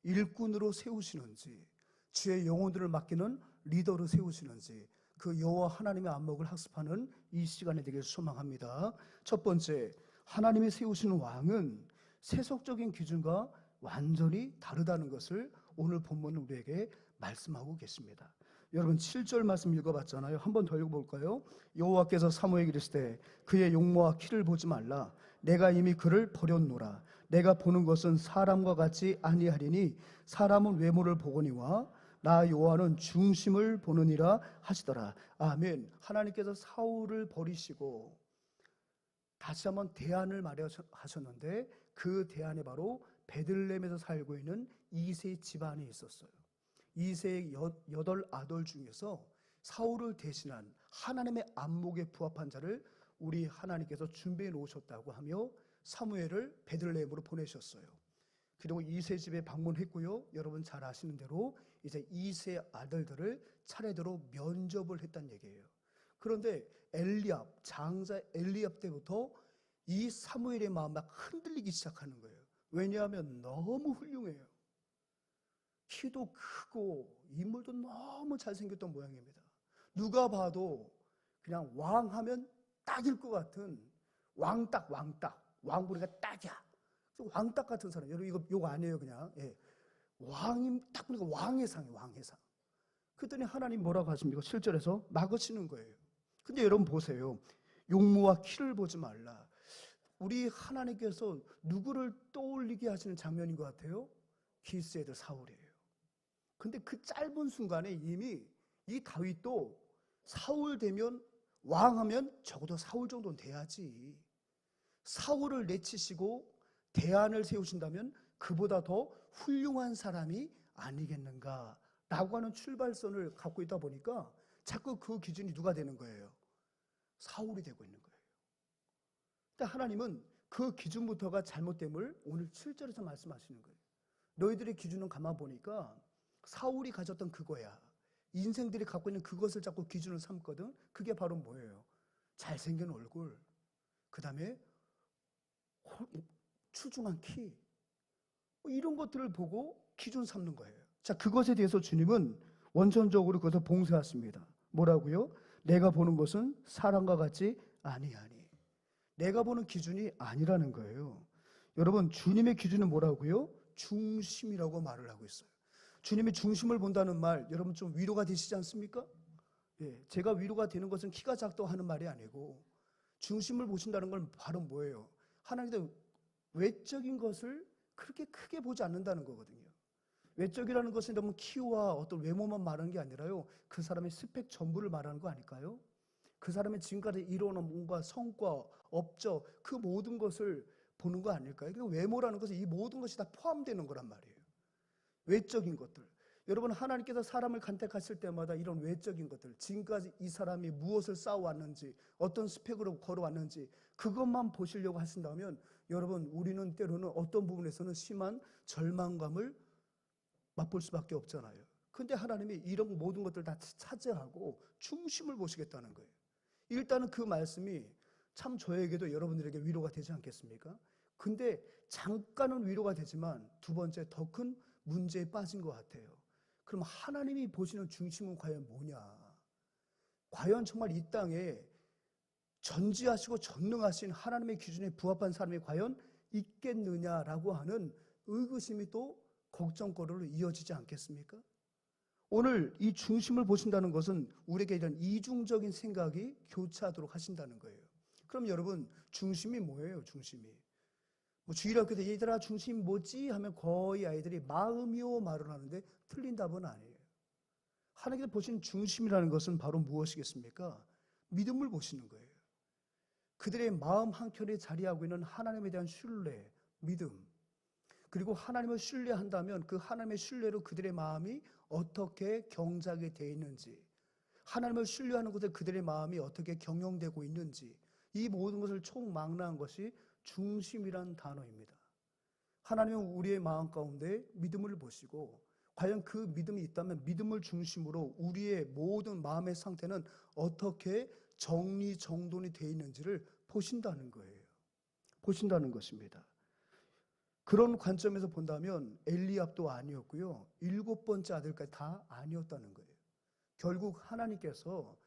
일꾼으로 세우시는지, 주의 영혼들을 맡기는 리더로 세우시는지, 그 여호와 하나님의 안목을 학습하는 이 시간이 되길 소망합니다. 첫 번째, 하나님이 세우시는 왕은 세속적인 기준과 완전히 다르다는 것을 오늘 본문은 우리에게 말씀하고 계십니다. 여러분 7절 말씀 읽어봤잖아요. 한 번 더 읽어볼까요? 여호와께서 사무엘에게 이르시되 그의 용모와 키를 보지 말라. 내가 이미 그를 버렸노라. 내가 보는 것은 사람과 같지 아니하리니 사람은 외모를 보거니와 나 여호와는 중심을 보느니라 하시더라. 아멘. 하나님께서 사울을 버리시고 다시 한번 대안을 마련하셨는데 그 대안에 바로 베들레헴에서 살고 있는 이세 집안이 있었어요. 이세의 8 중에서 사울을 대신한 하나님의 안목에 부합한 자를 우리 하나님께서 준비해 놓으셨다고 하며 사무엘을 베들레헴으로 보내셨어요. 그리고 이세 집에 방문했고요. 여러분 잘 아시는 대로 이제 이세 아들들을 차례대로 면접을 했다는 얘기예요. 그런데 엘리압, 장자 엘리압 때부터 이 사무엘의 마음이 막 흔들리기 시작하는 거예요. 왜냐하면 너무 훌륭해요. 키도 크고 인물도 너무 잘생겼던 모양입니다. 누가 봐도 그냥 왕하면 딱일 것 같은 왕딱, 왕 보니까 딱이야. 왕딱 같은 사람. 여러분 이거 욕 아니에요 그냥. 예. 왕이 딱 보니까 왕의 상이에요. 왕의 상. 그랬더니 하나님 뭐라고 하십니까? 7절에서 막으시는 거예요. 근데 여러분 보세요. 용모와 키를 보지 말라. 우리 하나님께서 누구를 떠올리게 하시는 장면인 것 같아요? 기스의 아들 사울이에요. 근데 그 짧은 순간에 이미 이 다윗도 사울 되면 왕하면 적어도 사울 정도는 돼야지. 사울을 내치시고 대안을 세우신다면 그보다 더 훌륭한 사람이 아니겠는가라고 하는 출발선을 갖고 있다 보니까 자꾸 그 기준이 누가 되는 거예요? 사울이 되고 있는 거예요. 근데 하나님은 그 기준부터가 잘못됨을 오늘 7절에서 말씀하시는 거예요. 너희들의 기준은 가만 보니까 사울이 가졌던 그거야. 인생들이 갖고 있는 그것을 자꾸 기준으로 삼거든. 그게 바로 뭐예요? 잘생긴 얼굴, 그 다음에 출중한 키, 뭐 이런 것들을 보고 기준 삼는 거예요. 자, 그것에 대해서 주님은 원천적으로 그것을 봉쇄했습니다. 뭐라고요? 내가 보는 것은 사람과 같지 아니하니. 내가 보는 기준이 아니라는 거예요. 여러분, 주님의 기준은 뭐라고요? 중심이라고 말을 하고 있어요. 주님이 중심을 본다는 말, 여러분 좀 위로가 되시지 않습니까? 예, 제가 위로가 되는 것은 키가 작다고 하는 말이 아니고, 중심을 보신다는 건 바로 뭐예요? 하나님의 외적인 것을 그렇게 크게 보지 않는다는 거거든요. 외적이라는 것은 너무 키와 어떤 외모만 말하는 게 아니라요, 그 사람의 스펙 전부를 말하는 거 아닐까요? 그 사람의 지금까지 이뤄놓은 뭔가 성과, 업적, 그 모든 것을 보는 거 아닐까요? 그리고 외모라는 것은 이 모든 것이 다 포함되는 거란 말이에요. 외적인 것들. 여러분, 하나님께서 사람을 간택하실 때마다 이런 외적인 것들, 지금까지 이 사람이 무엇을 쌓아왔는지, 어떤 스펙으로 걸어왔는지, 그것만 보시려고 하신다면, 여러분, 우리는 때로는 어떤 부분에서는 심한 절망감을 맛볼 수밖에 없잖아요. 근데 하나님이 이런 모든 것들 다 차지하고 중심을 보시겠다는 거예요. 일단은 그 말씀이 참 저에게도 여러분들에게 위로가 되지 않겠습니까? 근데 잠깐은 위로가 되지만 두 번째 더 큰 문제에 빠진 것 같아요. 그럼 하나님이 보시는 중심은 과연 뭐냐? 과연 정말 이 땅에 전지하시고 전능하신 하나님의 기준에 부합한 사람이 과연 있겠느냐라고 하는 의구심이 또 걱정거리로 이어지지 않겠습니까? 오늘 이 중심을 보신다는 것은 우리에게 이런 이중적인 생각이 교차하도록 하신다는 거예요. 그럼 여러분, 중심이 뭐예요? 중심이 뭐 주일학교 때 얘들아 중심이 뭐지? 하면 거의 아이들이 마음이요 말을 하는데 틀린 답은 아니에요. 하나님께서 보시는 중심이라는 것은 바로 무엇이겠습니까? 믿음을 보시는 거예요. 그들의 마음 한켠에 자리하고 있는 하나님에 대한 신뢰, 믿음, 그리고 하나님을 신뢰한다면 그 하나님의 신뢰로 그들의 마음이 어떻게 경작이 되어 있는지, 하나님을 신뢰하는 곳에 그들의 마음이 어떻게 경영되고 있는지, 이 모든 것을 총망라한 것이 중심이란 단어입니다. 하나님은 우리의 마음 가운데 믿음을 보시고, 과연 그 믿음이 있다면 믿음을 중심으로 우리의 모든 마음의 상태는 어떻게 정리정돈이 되어 있는지를 보신다는 거예요. 보신다는 것입니다. 그런 관점에서 본다면 엘리압도 아니었고요, 7번째 아들까지 다 아니었다는 거예요. 결국 하나님께서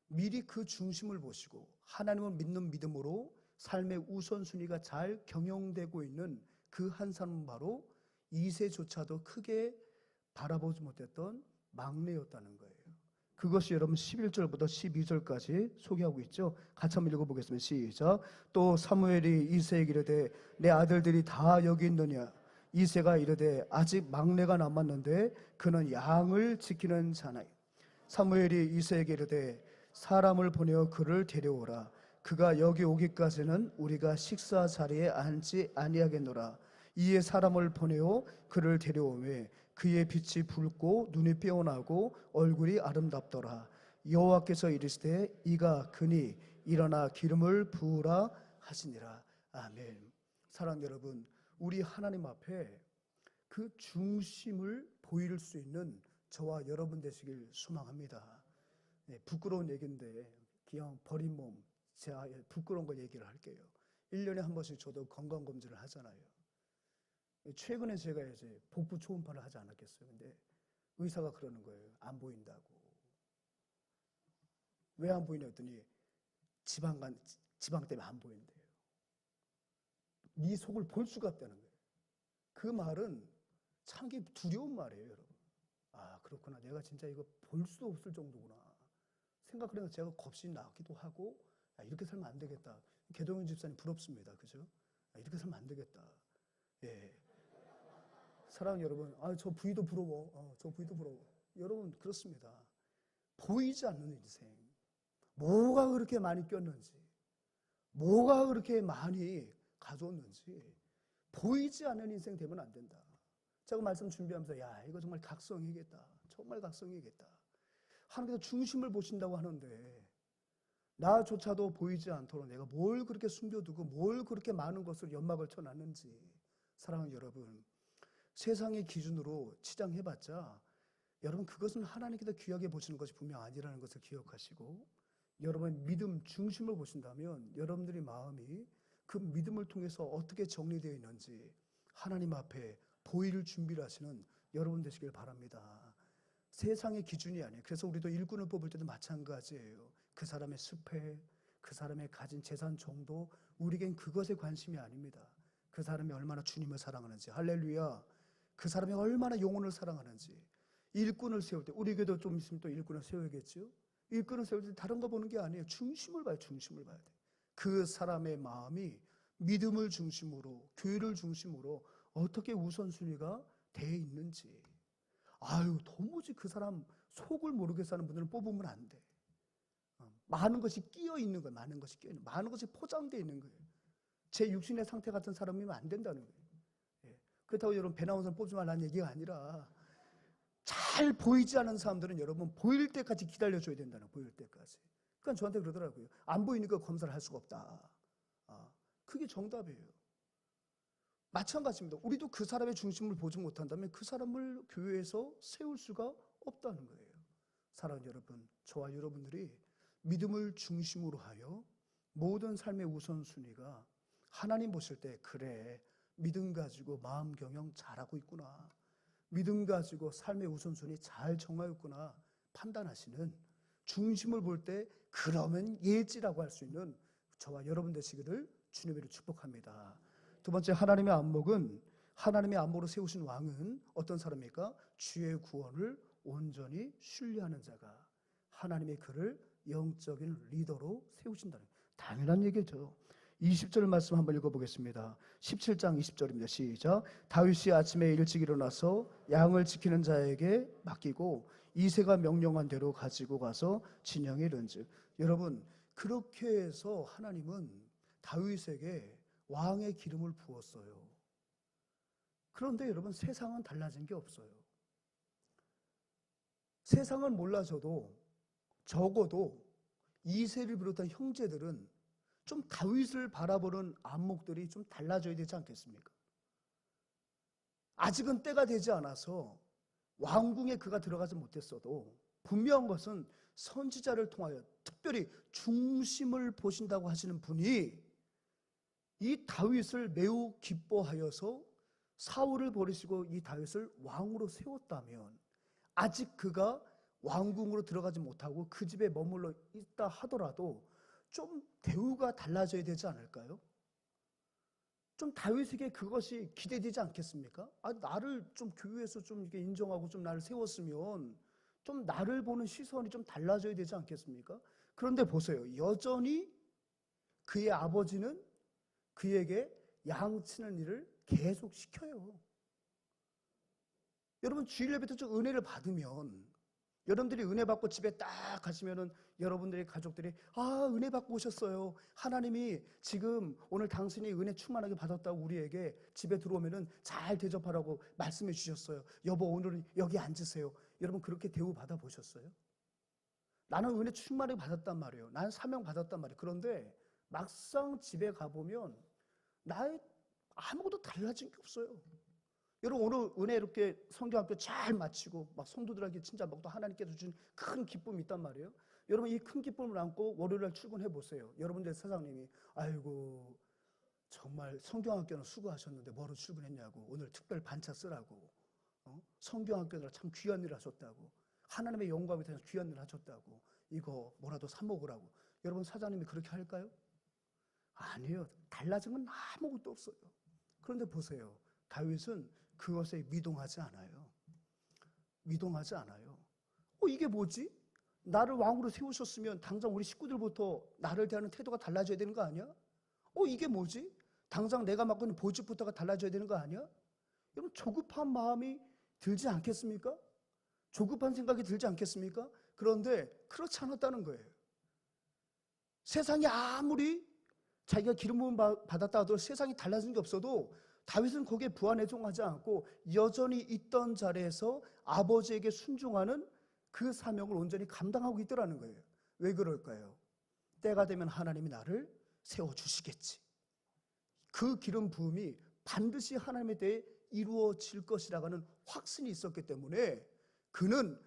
미리 그 중심을 보시고 하나님을 믿는 믿음으로 삶의 우선순위가 잘 경영되고 있는 그 한 사람은 바로 이새조차도 크게 바라보지 못했던 막내였다는 거예요. 그것이 여러분 11절부터 12절까지 소개하고 있죠. 같이 한번 읽어보겠습니다. 시작. 또 사무엘이 이새에게 이르되 내 아들들이 다 여기 있느냐? 이새가 이르되 아직 막내가 남았는데 그는 양을 지키는 자나이. 사무엘이 이새에게 이르되 사람을 보내어 그를 데려오라. 그가 여기 오기까지는 우리가 식사 자리에 앉지 아니하겠노라. 이에 사람을 보내어 그를 데려오매 그의 빛이 붉고 눈이 빼어나고 얼굴이 아름답더라. 여호와께서 이르시되 이가 그니 일어나 기름을 부으라 하시니라. 아멘. 사랑하는 여러분, 우리 하나님 앞에 그 중심을 보일 수 있는 저와 여러분 되시길 소망합니다. 네, 부끄러운 얘기인데 그냥 버린 몸, 제가 부끄러운 걸 얘기를 할게요. 1년에 한 번씩 저도 건강검진을 하잖아요. 최근에 제가 이제 복부 초음파를 하지 않았겠어요. 근데 의사가 그러는 거예요. 안 보인다고. 왜 안 보이냐 했더니 지방 때문에 안 보인대요. 네 속을 볼 수가 없다는 거예요. 그 말은 참 두려운 말이에요, 여러분. 아, 그렇구나. 내가 진짜 이거 볼 수도 없을 정도구나. 생각을 해서 제가 겁이 나기도 하고, 아, 이렇게 살면 안 되겠다. 개동현 집사님 부럽습니다. 그죠? 아, 이렇게 살면 안 되겠다. 예. 사랑하는 여러분, 아, 저 부위도 부러워. 저 부위도 부러워. 여러분, 그렇습니다. 보이지 않는 인생. 뭐가 그렇게 많이 꼈는지, 뭐가 그렇게 많이 가져왔는지, 보이지 않는 인생 되면 안 된다. 제가 말씀 준비하면서, 야, 이거 정말 각성이겠다. 정말 각성이겠다. 하나님께서 중심을 보신다고 하는데, 나조차도 보이지 않도록 내가 뭘 그렇게 숨겨두고, 뭘 그렇게 많은 것을 연막을 쳐놨는지. 사랑하는 여러분, 세상의 기준으로 치장해봤자 여러분 그것은 하나님께서 귀하게 보시는 것이 분명 아니라는 것을 기억하시고 여러분의 믿음 중심을 보신다면 여러분들의 마음이 그 믿음을 통해서 어떻게 정리되어 있는지 하나님 앞에 보일 준비를 하시는 여러분 되시길 바랍니다. 세상의 기준이 아니에요. 그래서 우리도 일꾼을 뽑을 때도 마찬가지예요. 그 사람의 스펙, 그 사람의 가진 재산 정도, 우리에겐 그것에 관심이 아닙니다. 그 사람이 얼마나 주님을 사랑하는지, 할렐루야. 그 사람이 얼마나 영혼을 사랑하는지. 일꾼을 세울 때, 우리 교회도 좀 있으면 또 일꾼을 세워야겠죠. 일꾼을 세울 때 다른 거 보는 게 아니에요. 중심을 봐요. 중심을 봐야 돼. 그 사람의 마음이 믿음을 중심으로, 교회를 중심으로 어떻게 우선순위가 돼 있는지. 아유, 도무지 그 사람 속을 모르게 사는 분들은 뽑으면 안 돼. 많은 것이 끼어 있는 거예요. 많은 것이 끼어 있는, 많은 것이 포장되어 있는 거예요. 제 육신의 상태 같은 사람이면 안 된다는 거예요. 예. 그렇다고 여러분 배 나온 사람 뽑지 말라는 얘기가 아니라 잘 보이지 않은 사람들은 여러분 보일 때까지 기다려줘야 된다는 거예요. 보일 때까지. 그러니까 저한테 그러더라고요. 안 보이니까 검사를 할 수가 없다. 그게 정답이에요. 마찬가지입니다. 우리도 그 사람의 중심을 보지 못한다면 그 사람을 교회에서 세울 수가 없다는 거예요. 사랑하는 여러분, 저와 여러분들이 믿음을 중심으로 하여 모든 삶의 우선순위가 하나님 보실 때 그래, 믿음 가지고 마음 경영 잘하고 있구나, 믿음 가지고 삶의 우선순위 잘 정하였구나 판단하시는, 중심을 볼 때 그러면 예지라고 할 수 있는 저와 여러분 되시기를 주님으로 축복합니다. 두 번째, 하나님의 안목은, 하나님의 안목으로 세우신 왕은 어떤 사람입니까? 주의 구원을 온전히 신뢰하는 자가 하나님의 그를 영적인 리더로 세우신다는, 당연한 얘기죠. 20절 말씀 한번 읽어보겠습니다. 17장 20절입니다. 시작. 다윗이 아침에 일찍 일어나서 양을 지키는 자에게 맡기고 이새가 명령한 대로 가지고 가서 진영에 이른즉. 여러분, 그렇게 해서 하나님은 다윗에게 왕의 기름을 부었어요. 그런데 여러분, 세상은 달라진 게 없어요. 세상은 몰라져도 적어도 이새를 비롯한 형제들은 좀 다윗을 바라보는 안목들이 좀 달라져야 되지 않겠습니까? 아직은 때가 되지 않아서 왕궁에 그가 들어가지 못했어도 분명한 것은 선지자를 통하여 특별히 중심을 보신다고 하시는 분이 이 다윗을 매우 기뻐하여서 사울을 버리시고 이 다윗을 왕으로 세웠다면, 아직 그가 왕궁으로 들어가지 못하고 그 집에 머물러 있다 하더라도 좀 대우가 달라져야 되지 않을까요? 좀 다윗에게 그것이 기대되지 않겠습니까? 나를 좀 교회에서 좀 이렇게 인정하고 좀 나를 세웠으면 좀 나를 보는 시선이 좀 달라져야 되지 않겠습니까? 그런데 보세요. 여전히 그의 아버지는 그에게 양치는 일을 계속 시켜요. 여러분, 주일 예배 때 좀 은혜를 받으면, 여러분들이 은혜 받고 집에 딱 가시면은 여러분들의 가족들이 은혜 받고 오셨어요. 하나님이 지금 오늘 당신이 은혜 충만하게 받았다고 우리에게 집에 들어오면은 잘 대접하라고 말씀해 주셨어요. 여보, 오늘은 여기 앉으세요. 여러분, 그렇게 대우 받아 보셨어요? 나는 은혜 충만하게 받았단 말이에요. 나는 사명 받았단 말이에요. 그런데 막상 집에 가보면 나의 아무것도 달라진 게 없어요. 여러분, 오늘 은혜 이렇게 성경학교 잘 마치고 막 성도들에게 진짜 막 또 하나님께서 준 큰 기쁨이 있단 말이에요. 여러분, 이 큰 기쁨을 안고 월요일날 출근해 보세요. 여러분들 사장님이 아이고 정말 성경학교는 수고하셨는데 뭐로 출근했냐고, 오늘 특별 반차 쓰라고, 성경학교는 참 귀한 일을 하셨다고, 하나님의 영광에 대해서 귀한 일을 하셨다고, 이거 뭐라도 사 먹으라고. 여러분, 사장님이 그렇게 할까요? 아니에요. 달라진 건 아무것도 없어요. 그런데 보세요. 다윗은 그것에 미동하지 않아요. 미동하지 않아요. 이게 뭐지? 나를 왕으로 세우셨으면 당장 우리 식구들부터 나를 대하는 태도가 달라져야 되는 거 아니야? 이게 뭐지? 당장 내가 맡고 있는 보직부터가 달라져야 되는 거 아니야? 여러분, 조급한 마음이 들지 않겠습니까? 조급한 생각이 들지 않겠습니까? 그런데 그렇지 않았다는 거예요. 세상이 아무리 자기가 기름 부음 받았다 하더라도 세상이 달라진 게 없어도 다윗은 거기에 부안해종하지 않고 여전히 있던 자리에서 아버지에게 순종하는 그 사명을 온전히 감당하고 있더라는 거예요. 왜 그럴까요? 때가 되면 하나님이 나를 세워주시겠지. 그 기름 부음이 반드시 하나님에 대해 이루어질 것이라고 하는 확신이 있었기 때문에 그는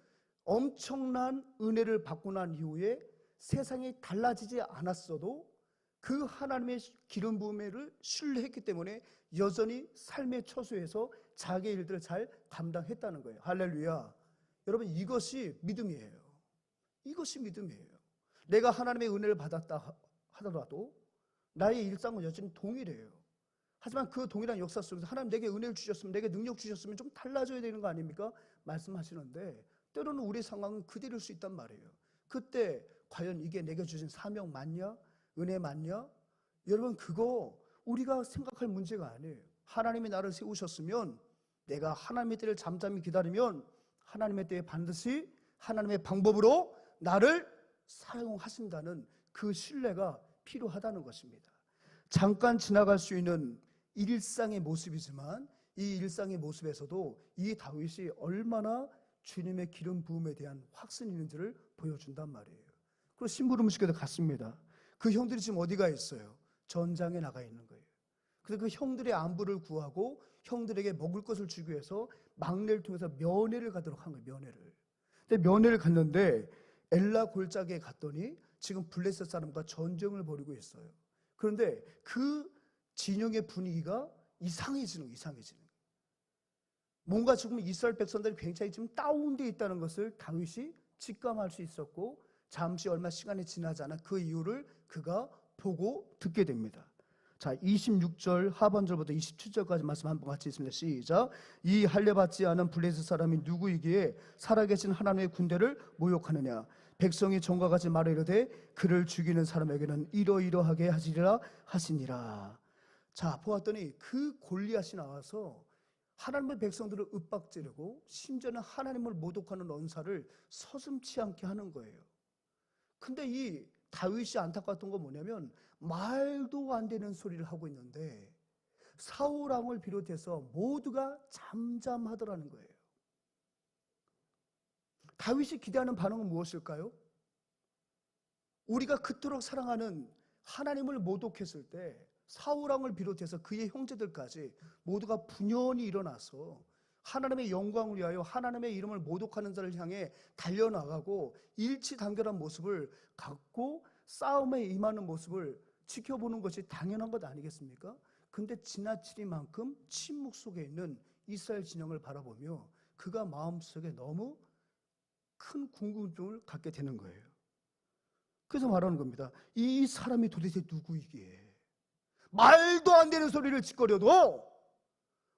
엄청난 은혜를 받고 난 이후에 세상이 달라지지 않았어도 그 하나님의 기름 부음을 신뢰했기 때문에 여전히 삶의 처소에서 자기의 일들을 잘 감당했다는 거예요. 할렐루야. 여러분, 이것이 믿음이에요. 이것이 믿음이에요. 내가 하나님의 은혜를 받았다 하더라도 나의 일상은 여전히 동일해요. 하지만 그 동일한 역사 속에서 하나님 내게 은혜를 주셨으면, 내게 능력 주셨으면 좀 달라져야 되는 거 아닙니까? 말씀하시는데 때로는 우리 상황은 그대로일 수 있단 말이에요. 그때 과연 이게 내게 주신 사명 맞냐? 은혜 맞냐? 여러분, 그거 우리가 생각할 문제가 아니에요. 하나님이 나를 세우셨으면 내가 하나님의 때를 잠잠히 기다리면 하나님의 때에 반드시 하나님의 방법으로 나를 사용하신다는 그 신뢰가 필요하다는 것입니다. 잠깐 지나갈 수 있는 일상의 모습이지만 이 일상의 모습에서도 이 다윗이 얼마나 주님의 기름 부음에 대한 확신이 있는지를 보여준단 말이에요. 그리고 심부름시켜도 갔습니다. 그 형들이 지금 어디가 있어요? 전장에 나가 있는 거예요. 그래서 그 형들의 안부를 구하고 형들에게 먹을 것을 주기 위해서 막내를 통해서 면회를 가도록 한 거예요. 면회를. 근데 면회를 갔는데 엘라 골짜기에 갔더니 지금 블레셋 사람과 전쟁을 벌이고 있어요. 그런데 그 진영의 분위기가 이상해지는 거예요. 뭔가 지금 이스라엘 백성들이 굉장히 지금 다운되어 있다는 것을 다윗이 직감할 수 있었고, 잠시 얼마 시간이 지나지 않아 그 이유를 그가 보고 듣게 됩니다. 자, 26절 하반절부터 27절까지 말씀 한번 같이 있습니다. 시작. 이 할례받지 않은 블레셋 사람이 누구이기에 살아계신 하나님의 군대를 모욕하느냐? 백성이 전과 같이 말하 이르되 그를 죽이는 사람에게는 이러이러하게 하시리라 하시니라. 자, 보았더니 그 골리앗이 나와서 하나님의 백성들을 윽박지르고 심지어는 하나님을 모독하는 언사를 서슴지 않게 하는 거예요. 근데 이 다윗이 안타까웠던 건 뭐냐면 말도 안 되는 소리를 하고 있는데 사울 왕을 비롯해서 모두가 잠잠하더라는 거예요. 다윗이 기대하는 반응은 무엇일까요? 우리가 그토록 사랑하는 하나님을 모독했을 때 사울 왕을 비롯해서 그의 형제들까지 모두가 분연히 일어나서 하나님의 영광을 위하여 하나님의 이름을 모독하는 자를 향해 달려나가고 일치단결한 모습을 갖고 싸움에 임하는 모습을 지켜보는 것이 당연한 것 아니겠습니까? 근데 지나치리만큼 침묵 속에 있는 이스라엘 진영을 바라보며 그가 마음속에 너무 큰 궁금증을 갖게 되는 거예요. 그래서 말하는 겁니다. 이 사람이 도대체 누구이기에 말도 안 되는 소리를 짓거려도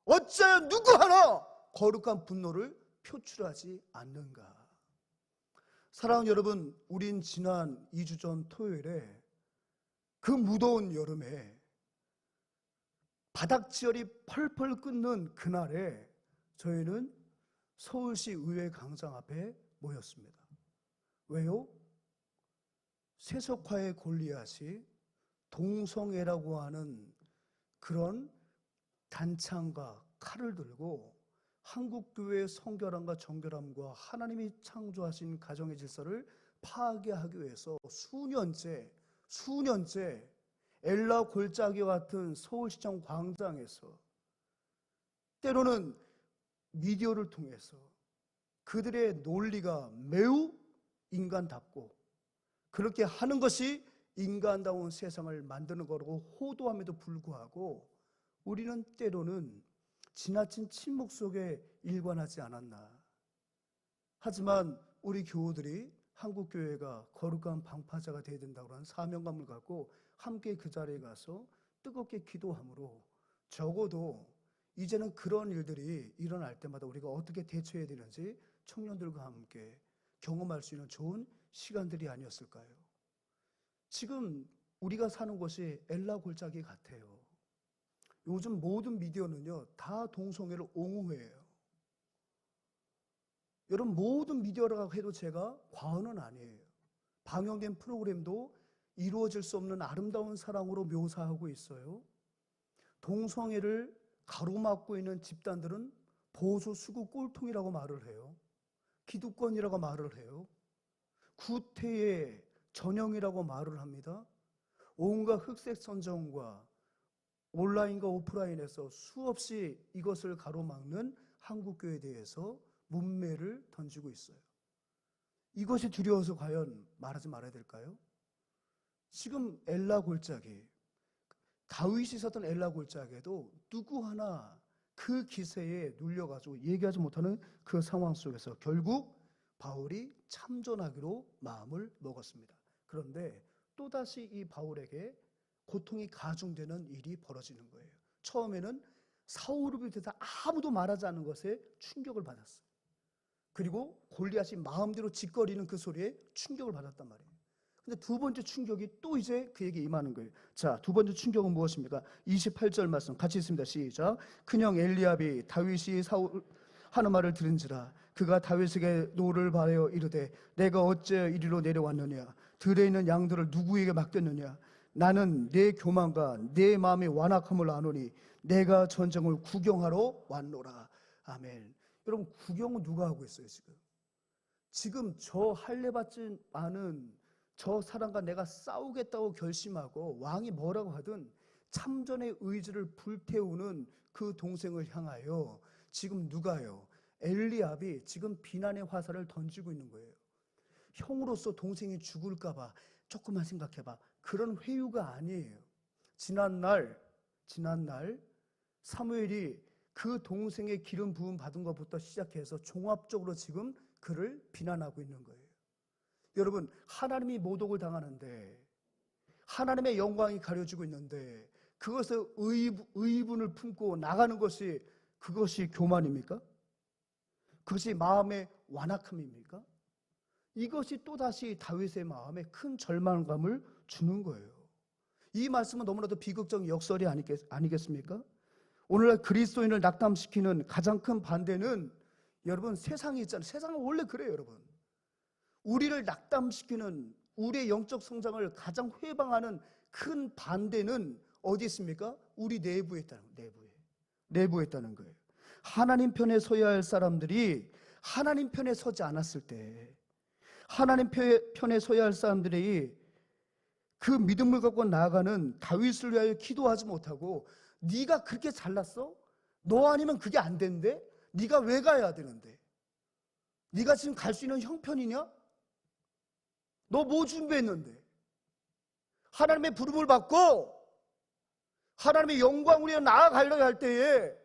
어찌하여 누구 하나 거룩한 분노를 표출하지 않는가? 사랑하는 여러분, 우린 지난 2주 전 토요일에 그 무더운 여름에 바닥지열이 펄펄 끓는 그날에 저희는 서울시 의회 광장 앞에 모였습니다. 왜요? 세속화의 골리앗이 동성애라고 하는 그런 단창과 칼을 들고 한국교회의 성결함과 정결함과 하나님이 창조하신 가정의 질서를 파괴하기 위해서 수년째 엘라 골짜기와 같은 서울시청 광장에서 때로는 미디어를 통해서 그들의 논리가 매우 인간답고 그렇게 하는 것이 인간다운 세상을 만드는 거라고 호도함에도 불구하고 우리는 때로는 지나친 침묵 속에 일관하지 않았나. 하지만 우리 교우들이 한국교회가 거룩한 방파자가 되어야 된다고 하는 사명감을 갖고 함께 그 자리에 가서 뜨겁게 기도함으로 적어도 이제는 그런 일들이 일어날 때마다 우리가 어떻게 대처해야 되는지 청년들과 함께 경험할 수 있는 좋은 시간들이 아니었을까요? 지금 우리가 사는 곳이 엘라 골짜기 같아요. 요즘 모든 미디어는요 다 동성애를 옹호해요. 여러분, 모든 미디어라고 해도 제가 과언은 아니에요. 방영된 프로그램도 이루어질 수 없는 아름다운 사랑으로 묘사하고 있어요. 동성애를 가로막고 있는 집단들은 보수 수구 꼴통이라고 말을 해요. 기득권이라고 말을 해요. 구태의 전형이라고 말을 합니다. 온갖 흑색 선정과 온라인과 오프라인에서 수없이 이것을 가로막는 한국교회에 대해서 문매를 던지고 있어요. 이것이 두려워서 과연 말하지 말아야 될까요? 지금 엘라 골짜기, 다윗이 있었던 엘라 골짜기에도 누구 하나 그 기세에 눌려가지고 얘기하지 못하는 그 상황 속에서 결국 바울이 참전하기로 마음을 먹었습니다. 그런데 또다시 이 바울에게 고통이 가중되는 일이 벌어지는 거예요. 처음에는 사울을 비롯해서 아무도 말하지 않는 것에 충격을 받았어요. 그리고 골리앗이 마음대로 짓거리는 그 소리에 충격을 받았단 말이에요. 근데 두 번째 충격이 또 이제 그에게 임하는 거예요. 자, 두 번째 충격은 무엇입니까? 28절 말씀 같이 읽습니다. 시작. 큰형 엘리압이 다윗이 사울 하는 말을 들은지라 그가 다윗에게 노를 바라여 이르되 내가 어째 이리로 내려왔느냐 들에 있는 양들을 누구에게 맡겼느냐 나는 내 교만과 내 마음의 완악함을 아노니 내가 전쟁을 구경하러 왔노라. 아멘. 여러분, 구경은 누가 하고 있어요? 지금 저 할례받지 않은 저 사람과 내가 싸우겠다고 결심하고 왕이 뭐라고 하든 참전의 의지를 불태우는 그 동생을 향하여 지금 누가요? 엘리압이 지금 비난의 화살을 던지고 있는 거예요. 형으로서 동생이 죽을까 봐 조금만 생각해봐. 그런 회유가 아니에요. 지난날 사무엘이 그 동생의 기름 부음 받은 것부터 시작해서 종합적으로 지금 그를 비난하고 있는 거예요. 여러분, 하나님이 모독을 당하는데 하나님의 영광이 가려지고 있는데 그것을 의분을 품고 나가는 것이 그것이 교만입니까? 그것이 마음의 완악함입니까? 이것이 또다시 다윗의 마음에 큰 절망감을 주는 거예요. 이 말씀은 너무나도 비극적 역설이 아니겠습니까? 오늘날 그리스도인을 낙담시키는 가장 큰 반대는 여러분 세상이 있잖아요. 세상은 원래 그래요, 여러분. 우리를 낙담시키는 우리의 영적 성장을 가장 회방하는 큰 반대는 어디 있습니까? 우리 내부에 있다는 거예요. 내부에 있다는 거예요. 하나님 편에 서야 할 사람들이 하나님 편에 서지 않았을 때 하나님 편에 서야 할 사람들이 그 믿음을 갖고 나아가는 다윗을 위하여 기도하지 못하고 네가 그렇게 잘났어? 너 아니면 그게 안 된대? 네가 왜 가야 되는데? 네가 지금 갈 수 있는 형편이냐? 너 뭐 준비했는데? 하나님의 부름을 받고 하나님의 영광 위에 나아가려고 할 때에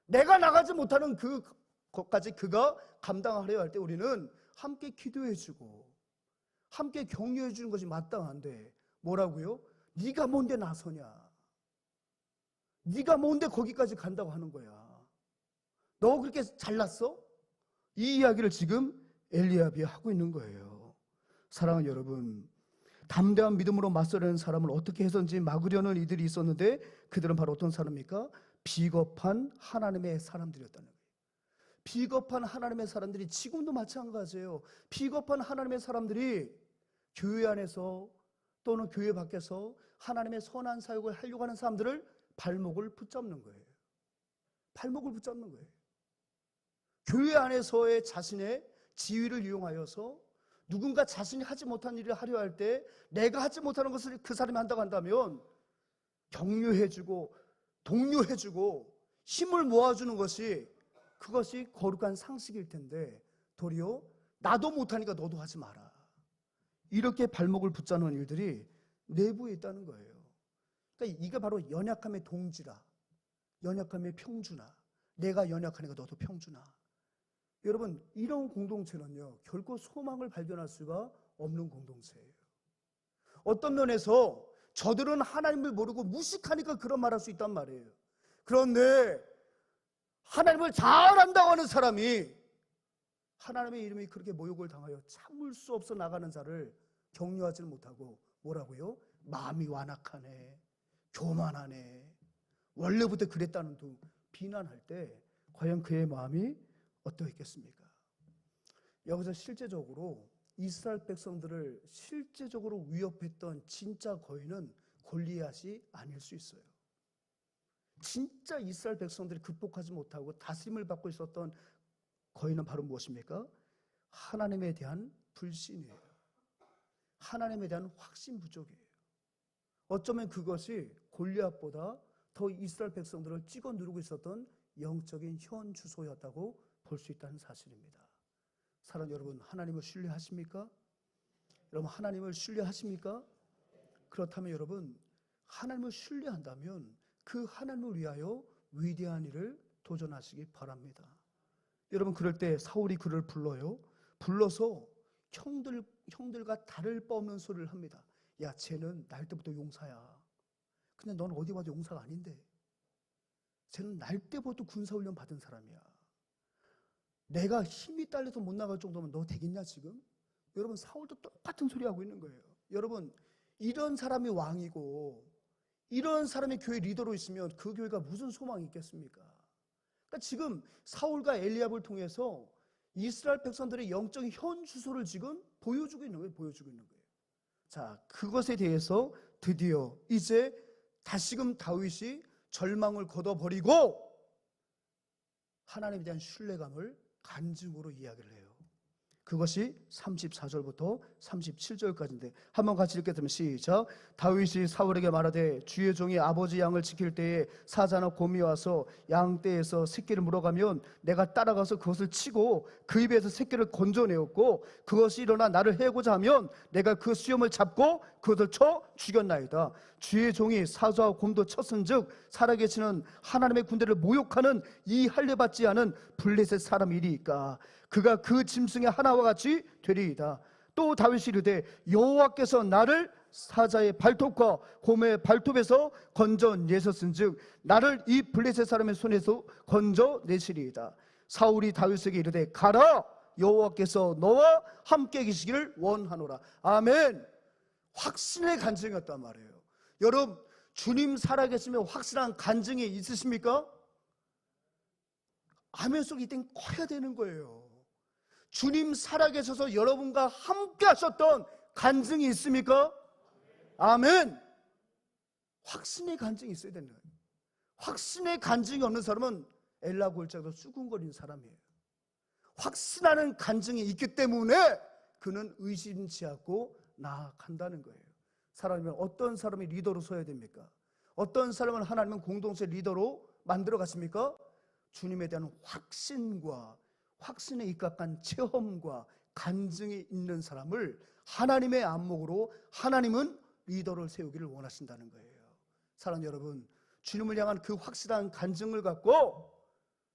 내가 나가지 못하는 그것까지 그가 감당하려 할 때 우리는 함께 기도해주고 함께 격려해주는 것이 마땅한데 뭐라고요? 네가 뭔데 나서냐? 네가 뭔데 거기까지 간다고 하는 거야? 너 그렇게 잘났어? 이 이야기를 지금 엘리압이 하고 있는 거예요. 사랑하는 여러분, 담대한 믿음으로 맞서려는 사람을 어떻게 해서든지 막으려는 이들이 있었는데 그들은 바로 어떤 사람입니까? 비겁한 하나님의 사람들이었다는 거예요. 비겁한 하나님의 사람들이 지금도 마찬가지예요. 비겁한 하나님의 사람들이 교회 안에서 또는 교회 밖에서 하나님의 선한 사역을 하려고 하는 사람들을 발목을 붙잡는 거예요. 발목을 붙잡는 거예요. 교회 안에서의 자신의 지위를 이용하여서 누군가 자신이 하지 못한 일을 하려 할 때 내가 하지 못하는 것을 그 사람이 한다고 한다면 격려해주고 독려해주고 힘을 모아주는 것이 그것이 거룩한 상식일 텐데 도리어 나도 못하니까 너도 하지 마라. 이렇게 발목을 붙잡는 일들이 내부에 있다는 거예요. 그러니까 이게 바로 연약함의 동지라. 연약함의 평준화. 내가 연약하니까 너도 평준화. 여러분, 이런 공동체는요 결코 소망을 발견할 수가 없는 공동체예요. 어떤 면에서 저들은 하나님을 모르고 무식하니까 그런 말 할 수 있단 말이에요. 그런데 하나님을 잘 안다고 하는 사람이 하나님의 이름이 그렇게 모욕을 당하여 참을 수 없어 나가는 자를 격려하지는 못하고 뭐라고요? 마음이 완악하네, 교만하네, 원래부터 그랬다는 둥 비난할 때 과연 그의 마음이 어떠했겠습니까? 여기서 실제적으로 이스라엘 백성들을 실제적으로 위협했던 진짜 거인은 골리앗이 아닐 수 있어요. 진짜 이스라엘 백성들이 극복하지 못하고 다스림을 받고 있었던 거인은 바로 무엇입니까? 하나님에 대한 불신이에요. 하나님에 대한 확신 부족이에요. 어쩌면 그것이 골리앗보다 더 이스라엘 백성들을 찍어 누르고 있었던 영적인 현 주소였다고 볼 수 있다는 사실입니다. 사랑하는 여러분, 하나님을 신뢰하십니까? 여러분, 하나님을 신뢰하십니까? 그렇다면 여러분, 하나님을 신뢰한다면 그 하나님을 위하여 위대한 일을 도전하시기 바랍니다. 여러분, 그럴 때 사울이 그를 불러요. 불러서 형들과 다를 바 없는 소리를 합니다. 야, 쟤는 날 때부터 용사야. 근데 넌 어디 봐도 용사가 아닌데. 쟤는 날 때부터 군사훈련 받은 사람이야. 내가 힘이 딸려서 못 나갈 정도면 너 되겠냐 지금? 여러분, 사울도 똑같은 소리 하고 있는 거예요. 여러분, 이런 사람이 왕이고 이런 사람이 교회 리더로 있으면 그 교회가 무슨 소망이 있겠습니까? 그러니까 지금 사울과 엘리압을 통해서 이스라엘 백성들의 영적인 현 주소를 지금 보여주고 있는 거예요. 자, 그것에 대해서 드디어 이제 다시금 다윗이 절망을 걷어버리고 하나님에 대한 신뢰감을 간증으로 이야기를 해요. 그것이 34절부터 37절까지인데 한번 같이 읽겠습니다. 시작. 다윗이 사울에게 말하되 주의 종이 아버지 양을 지킬 때에 사자나 곰이 와서 양떼에서 새끼를 물어가면 내가 따라가서 그것을 치고 그 입에서 새끼를 건져내었고 그것이 일어나 나를 해고자 하면 내가 그 수염을 잡고 그것을 쳐 죽였나이다. 주의 종이 사자와 곰도 쳤은즉 살아계시는 하나님의 군대를 모욕하는 이 할례받지 않은 블레셋 사람 일이니까 그가 그 짐승의 하나와 같이 되리이다. 또 다윗이 이르되 여호와께서 나를 사자의 발톱과 곰의 발톱에서 건져내셨은즉 나를 이 블레셋 사람의 손에서 건져내시리이다. 사울이 다윗에게 이르되 가라, 여호와께서 너와 함께 계시기를 원하노라. 아멘. 확신의 간증이었단 말이에요. 여러분, 주님 살아계시면 확실한 간증이 있으십니까? 아멘 속이 이땐 커야 되는 거예요. 주님 살아계셔서 여러분과 함께 하셨던 간증이 있습니까? 아멘. 확신의 간증이 있어야 되는 거예요. 확신의 간증이 없는 사람은 엘라 골짜기로 쑥근거리는 사람이에요. 확신하는 간증이 있기 때문에 그는 의심치 않고 나아간다는 거예요. 사람이면 어떤 사람이 리더로 서야 됩니까? 어떤 사람은 하나님은 공동체 리더로 만들어 가십니까? 주님에 대한 확신과 확신에 입각한 체험과 간증이 있는 사람을 하나님의 안목으로 하나님은 리더를 세우기를 원하신다는 거예요. 사랑하는 여러분, 주님을 향한 그 확실한 간증을 갖고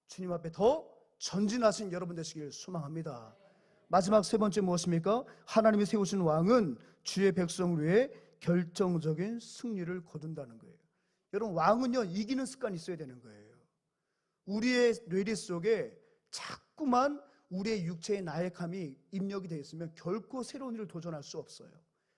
주님 앞에 더 전진하신 여러분 되시길 소망합니다. 마지막 세 번째 무엇입니까? 하나님이 세우신 왕은 주의 백성을 위해 결정적인 승리를 거둔다는 거예요. 여러분, 왕은요 이기는 습관이 있어야 되는 거예요. 우리의 뇌리 속에 자꾸만 우리의 육체의 나약함이 입력이 되어 있으면 결코 새로운 일을 도전할 수 없어요.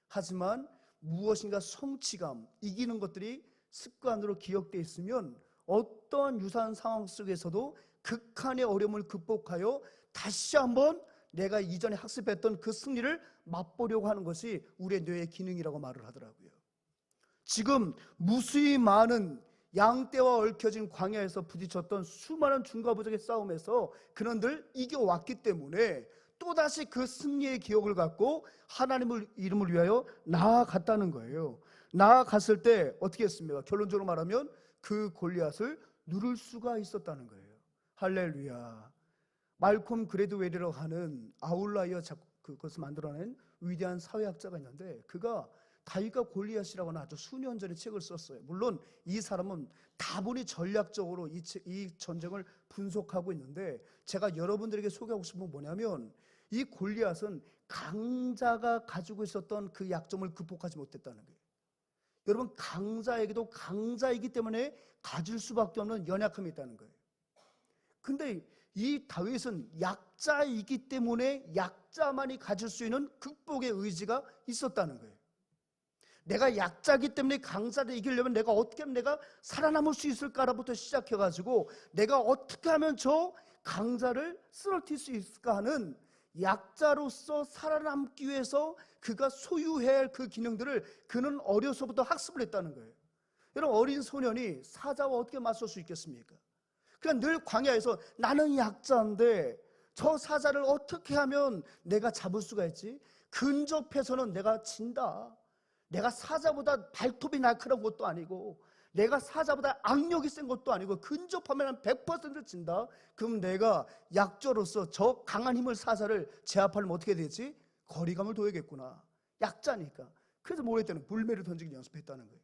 하지만 무엇인가 성취감, 이기는 것들이 습관으로 기억되어 있으면 어떠한 유사한 상황 속에서도 극한의 어려움을 극복하여 다시 한번 내가 이전에 학습했던 그 승리를 맛보려고 하는 것이 우리의 뇌의 기능이라고 말을 하더라고요. 지금 무수히 많은 양떼와 얽혀진 광야에서 부딪혔던 수많은 중과부적의 싸움에서 그런들 이겨왔기 때문에 또다시 그 승리의 기억을 갖고 하나님의 이름을 위하여 나아갔다는 거예요. 나아갔을 때 어떻게 했습니까? 결론적으로 말하면 그 골리앗을 누를 수가 있었다는 거예요. 할렐루야. 말콤 그레드웰이라고 하는 아웃라이어 그것을 만들어낸 위대한 사회학자가 있는데 그가 다윗과 골리앗이라고 하는 아주 수년 전에 책을 썼어요. 물론 이 사람은 다분히 전략적으로 이 전쟁을 분석하고 있는데 제가 여러분들에게 소개하고 싶은 건 뭐냐면 이 골리앗은 강자가 가지고 있었던 그 약점을 극복하지 못했다는 거예요. 여러분, 강자에게도 강자이기 때문에 가질 수밖에 없는 연약함이 있다는 거예요. 근데 이 다윗은 약자이기 때문에 약자만이 가질 수 있는 극복의 의지가 있었다는 거예요. 내가 약자이기 때문에 강자를 이기려면 내가 어떻게 하면 내가 살아남을 수 있을까부터 시작해가지고 내가 어떻게 하면 저 강자를 쓰러뜨릴 수 있을까 하는 약자로서 살아남기 위해서 그가 소유해야 할 그 기능들을 그는 어려서부터 학습을 했다는 거예요. 여러분, 어린 소년이 사자와 어떻게 맞설 수 있겠습니까? 그냥 늘 광야에서 나는 약자인데 저 사자를 어떻게 하면 내가 잡을 수가 있지? 근접해서는 내가 진다. 내가 사자보다 발톱이 날카로운 것도 아니고 내가 사자보다 악력이 센 것도 아니고 근접하면 한 100% 진다. 그럼 내가 약자로서 저 강한 힘을 사자를 제압하려면 어떻게 되지? 거리감을 둬야겠구나. 약자니까. 그래서 뭘 했다는 물매를 던지기 연습했다는 거예요.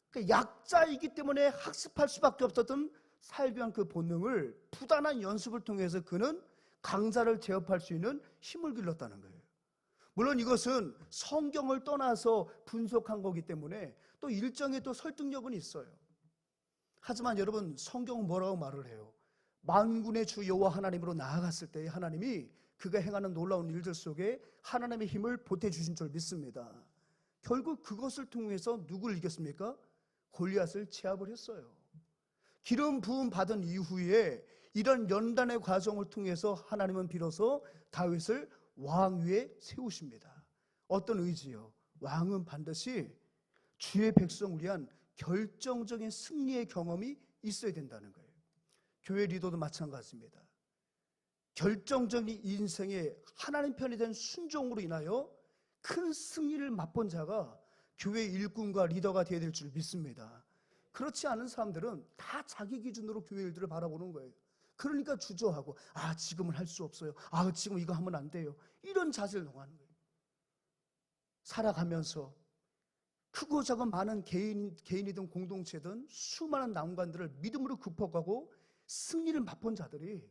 그러니까 약자이기 때문에 학습할 수밖에 없었던 살균한 그 본능을 부단한 연습을 통해서 그는 강자를 제압할 수 있는 힘을 길렀다는 거예요. 물론 이것은 성경을 떠나서 분석한 거기 때문에 또 일정의 또 설득력은 있어요. 하지만 여러분, 성경은 뭐라고 말을 해요? 만군의 주 여호와 하나님으로 나아갔을 때 하나님이 그가 행하는 놀라운 일들 속에 하나님의 힘을 보태주신 줄 믿습니다. 결국 그것을 통해서 누구를 이겼습니까? 골리앗을 제압을 했어요. 기름 부음 받은 이후에 이런 연단의 과정을 통해서 하나님은 비로소 다윗을 왕 위에 세우십니다. 어떤 의지요? 왕은 반드시 주의 백성을 위한 결정적인 승리의 경험이 있어야 된다는 거예요. 교회 리더도 마찬가지입니다. 결정적인 인생의 하나님 편에 대한 순종으로 인하여 큰 승리를 맛본 자가 교회 일꾼과 리더가 되어야 될 줄 믿습니다. 그렇지 않은 사람들은 다 자기 기준으로 교회 일들을 바라보는 거예요. 그러니까 주저하고, 지금은 할 수 없어요. 지금 이거 하면 안 돼요. 이런 자세를 농하는 거예요. 살아가면서 크고 작은 많은 개인이든 공동체든 수많은 난관들을 믿음으로 극복하고 승리를 맛본 자들이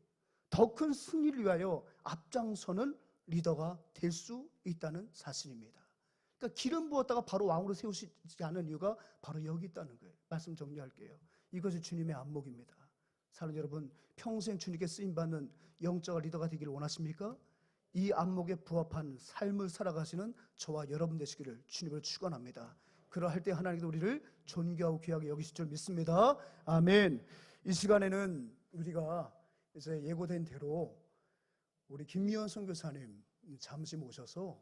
더 큰 승리를 위하여 앞장서는 리더가 될 수 있다는 사실입니다. 그러니까 기름 부었다가 바로 왕으로 세우시지 않은 이유가 바로 여기 있다는 거예요. 말씀 정리할게요. 이것이 주님의 안목입니다. 사랑하는 여러분, 평생 주님께 쓰임받는 영적 리더가 되기를 원하십니까? 이 안목에 부합한 삶을 살아가시는 저와 여러분 되시기를 주님을 축원합니다. 그러할 때 하나님도 우리를 존귀하고 귀하게 여기실 줄 믿습니다. 아멘. 이 시간에는 우리가 이제 예고된 대로 우리 김미연 선교사님 잠시 모셔서